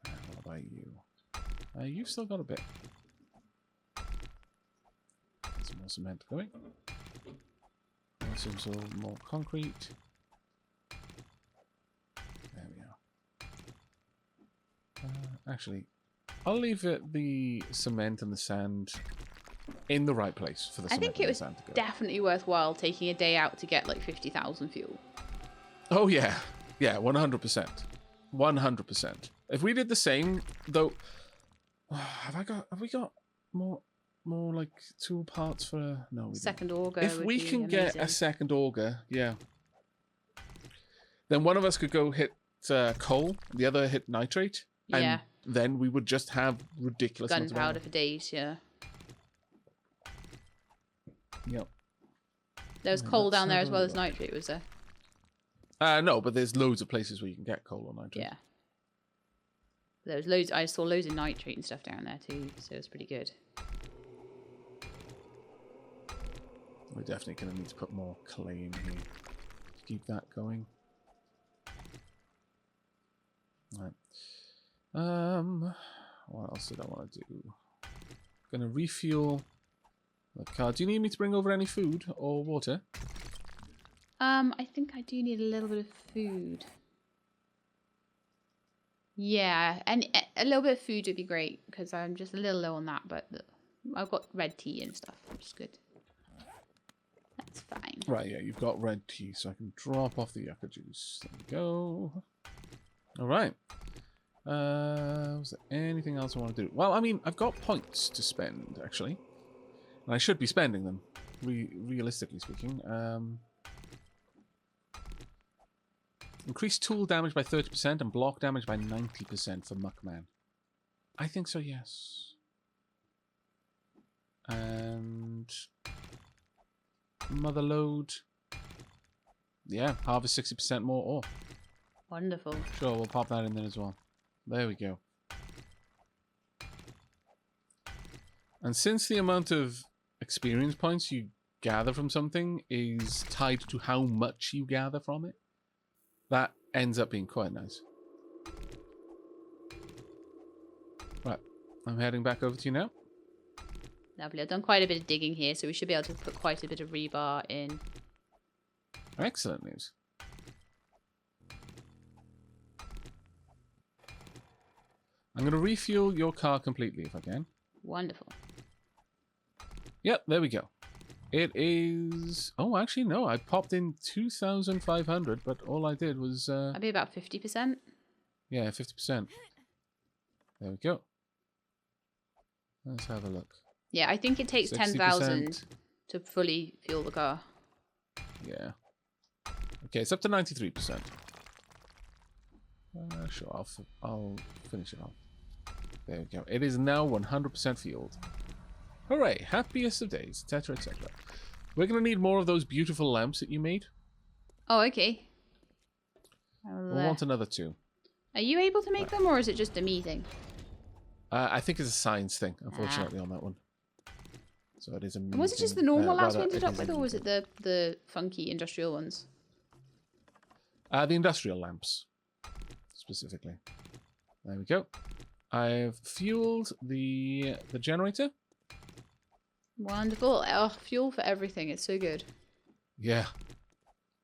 What about you? You've still got a bit. Some more cement going. Some more concrete. There we are. Actually, I'll leave the cement and the sand in the right place for the
I
cement
think it
and the
was
sand to go.
definitely worthwhile taking a day out to get like 50,000 fuel.
Oh yeah, yeah, 100%, 100%. If we did the same, though, have we got more like tool parts for? No, we
Second auger.
If
would
we
be
can
amazing.
get a second auger, yeah, then one of us could go hit coal, the other hit nitrate, and
Yeah.
then we would just have ridiculous amounts of
Gunpowder for days, yeah.
Yep.
There was
Yeah,
coal
let's
down there
have
as
a
well as
look.
nitrate, was there?
No, but there's loads of places where you can get coal or nitrate.
Yeah. There was loads. I saw loads of nitrate and stuff down there too, so it was pretty good.
We're definitely going to need to put more clay in here to keep that going. Right. What else did I want to do? Gonna refuel the car. Do you need me to bring over any food or water?
I think I do need a little bit of food. Yeah, and a little bit of food would be great because I'm just a little low on that, but I've got red tea and stuff, which is good. That's fine.
Right, yeah, you've got red tea, so I can drop off the yucca juice. There we go. All right. Was there anything else I want to do? Well, I mean, I've got points to spend, actually. And I should be spending them, realistically speaking. Increase tool damage by 30% and block damage by 90% for Muckman. I think so, yes. And Mother Load. Yeah, harvest 60% more ore.
Wonderful.
Sure, we'll pop that in there as well. There we go. And since the amount of experience points you gather from something is tied to how much you gather from it, that ends up being quite nice. Right, I'm heading back over to you now.
Lovely. I've done quite a bit of digging here, so we should be able to put quite a bit of rebar in.
Excellent news. I'm going to refuel your car completely if I can.
Wonderful.
Yep, there we go. It is... Oh, actually, no. I popped in 2,500, but all I did was...
That'd be about 50%.
Yeah, 50%. There we go. Let's have a look.
Yeah, I think it takes 10,000 to fully fuel the car.
Yeah. Okay, it's up to 93%. Sure, I'll finish it off. There we go. It is now 100% fueled. Hooray! Happiest of days, etc., etc. We're going to need more of those beautiful lamps that you made.
Oh, okay.
We'll want another 2.
Are you able to make them, or is it just a me thing?
I think it's a science thing, unfortunately, on that one. So it is a me
Was it
thing.
just the normal lamps we
Rather,
ended
it
up
is
with,
a
or
me
was it
thing.
the funky industrial ones?
The industrial lamps, specifically. There we go. I've fueled the generator.
Wonderful. Oh, fuel for everything. It's so good.
Yeah.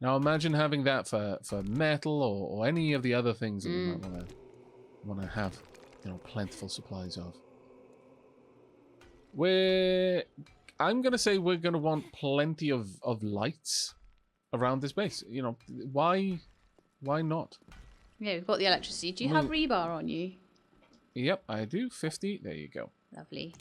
Now imagine having that for metal or any of the other things that you might want to have, plentiful supplies of. I'm gonna say we're gonna want plenty of lights around this base. Why not?
Yeah, we've got the electricity. Do you have rebar on you?
Yep, I do. 50. There you go.
Lovely.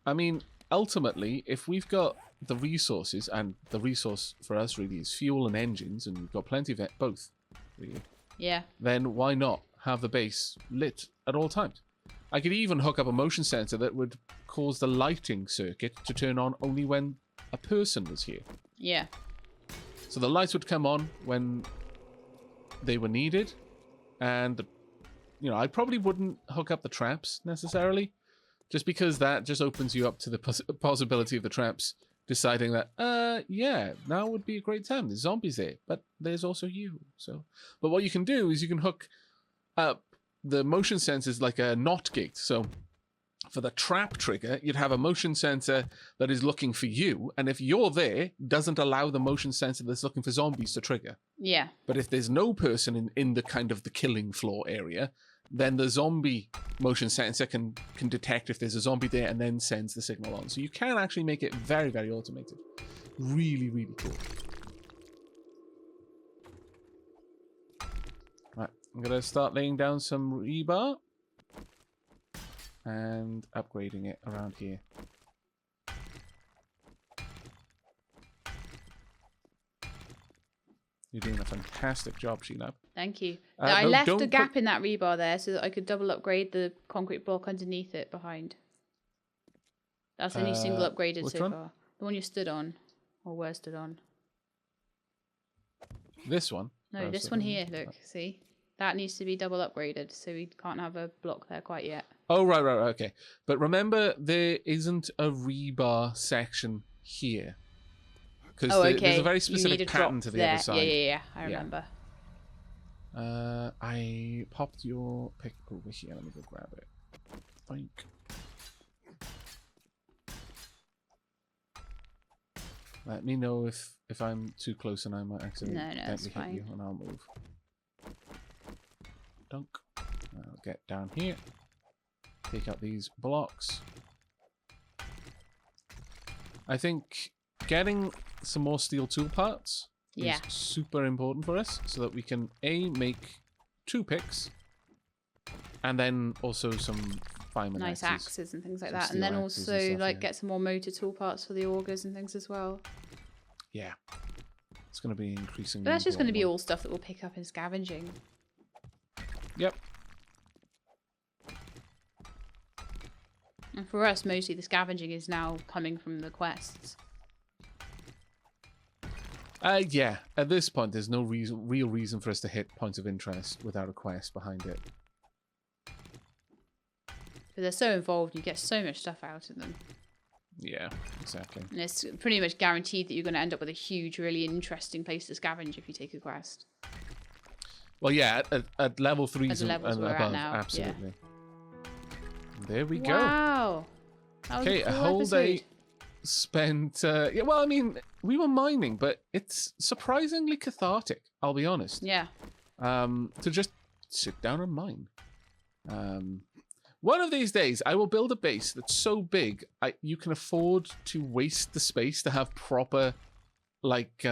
I mean, ultimately, if we've got the resources, and the resource for us really is fuel and engines, and we've got plenty of it, both, really,
Yeah.
then why not have the base lit at all times? I could even hook up a motion sensor that would cause the lighting circuit to turn on only when a person was here.
Yeah.
So the lights would come on when they were needed, and, you know, I probably wouldn't hook up the traps necessarily, just because that just opens you up to the possibility of the traps deciding that, yeah, now would be a great time. There's zombies there, but there's also you. So, but what you can do is you can hook up the motion sensors like a NOT gate. So for the trap trigger, you'd have a motion sensor that is looking for you, and if you're there, doesn't allow the motion sensor that's looking for zombies to trigger.
Yeah.
But if there's no person in the kind of the killing floor area, then the zombie motion sensor can detect if there's a zombie there and then sends the signal on. So you can actually make it very, very automated. Really, really cool. Right, I'm going to start laying down some rebar and upgrading it around here. You're doing a fantastic job, Sheelab.
Thank you.
no,
I left a
don't
gap in that rebar there so that I could double upgrade the concrete block underneath it behind. That's the only single upgraded so far. The one you stood on, or were stood on.
This one?
No, this one here, look, see? That needs to be double upgraded, so we can't have a block there quite yet.
Oh, right, okay. But remember, there isn't a rebar section here. Because there's a very specific pattern to the other side.
Yeah, I remember.
I popped your pick over here. Let me go grab it. Boink. Let me know if I'm too close and I might accidentally hit you, and I'll move. Dunk. I'll get down here. Take out these blocks. I think getting some more steel tool parts is super important for us, so that we can make 2 picks, and then also some fireman
nice axes and things like that, and then also stuff, like get some more motor tool parts for the augers and things as well.
Yeah, it's going to be increasingly.
But that's just going to be all stuff that we'll pick up in scavenging.
Yep.
And for us, mostly the scavenging is now coming from the quests.
Yeah, at this point, there's no real reason for us to hit points of interest without a quest behind it.
But they're so involved, you get so much stuff out of them.
Yeah, exactly.
And it's pretty much guaranteed that you're going to end up with a huge, really interesting place to scavenge if you take a quest.
Well, yeah, at level 3 and above,
now,
absolutely. Yeah. There we go.
Wow.
Okay, a whole day spent... yeah, well, I mean, we were mining, but it's surprisingly cathartic, I'll be honest.
Yeah.
To just sit down and mine. One of these days, I will build a base that's so big, you can afford to waste the space to have proper, like,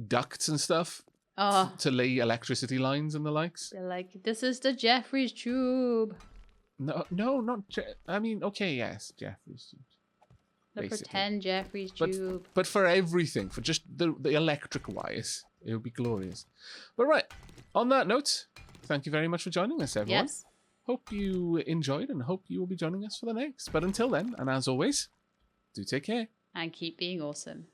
ducts and stuff to lay electricity lines and the likes.
They're like, this is the Jeffries tube.
No, not... I mean, okay, yes, Jeffries tube.
The pretend Jeffries tube.
But for everything, for just the electric wires, it would be glorious. But right, on that note, thank you very much for joining us, everyone.
Yes.
Hope you enjoyed and hope you will be joining us for the next. But until then, and as always, do take care.
And keep being awesome.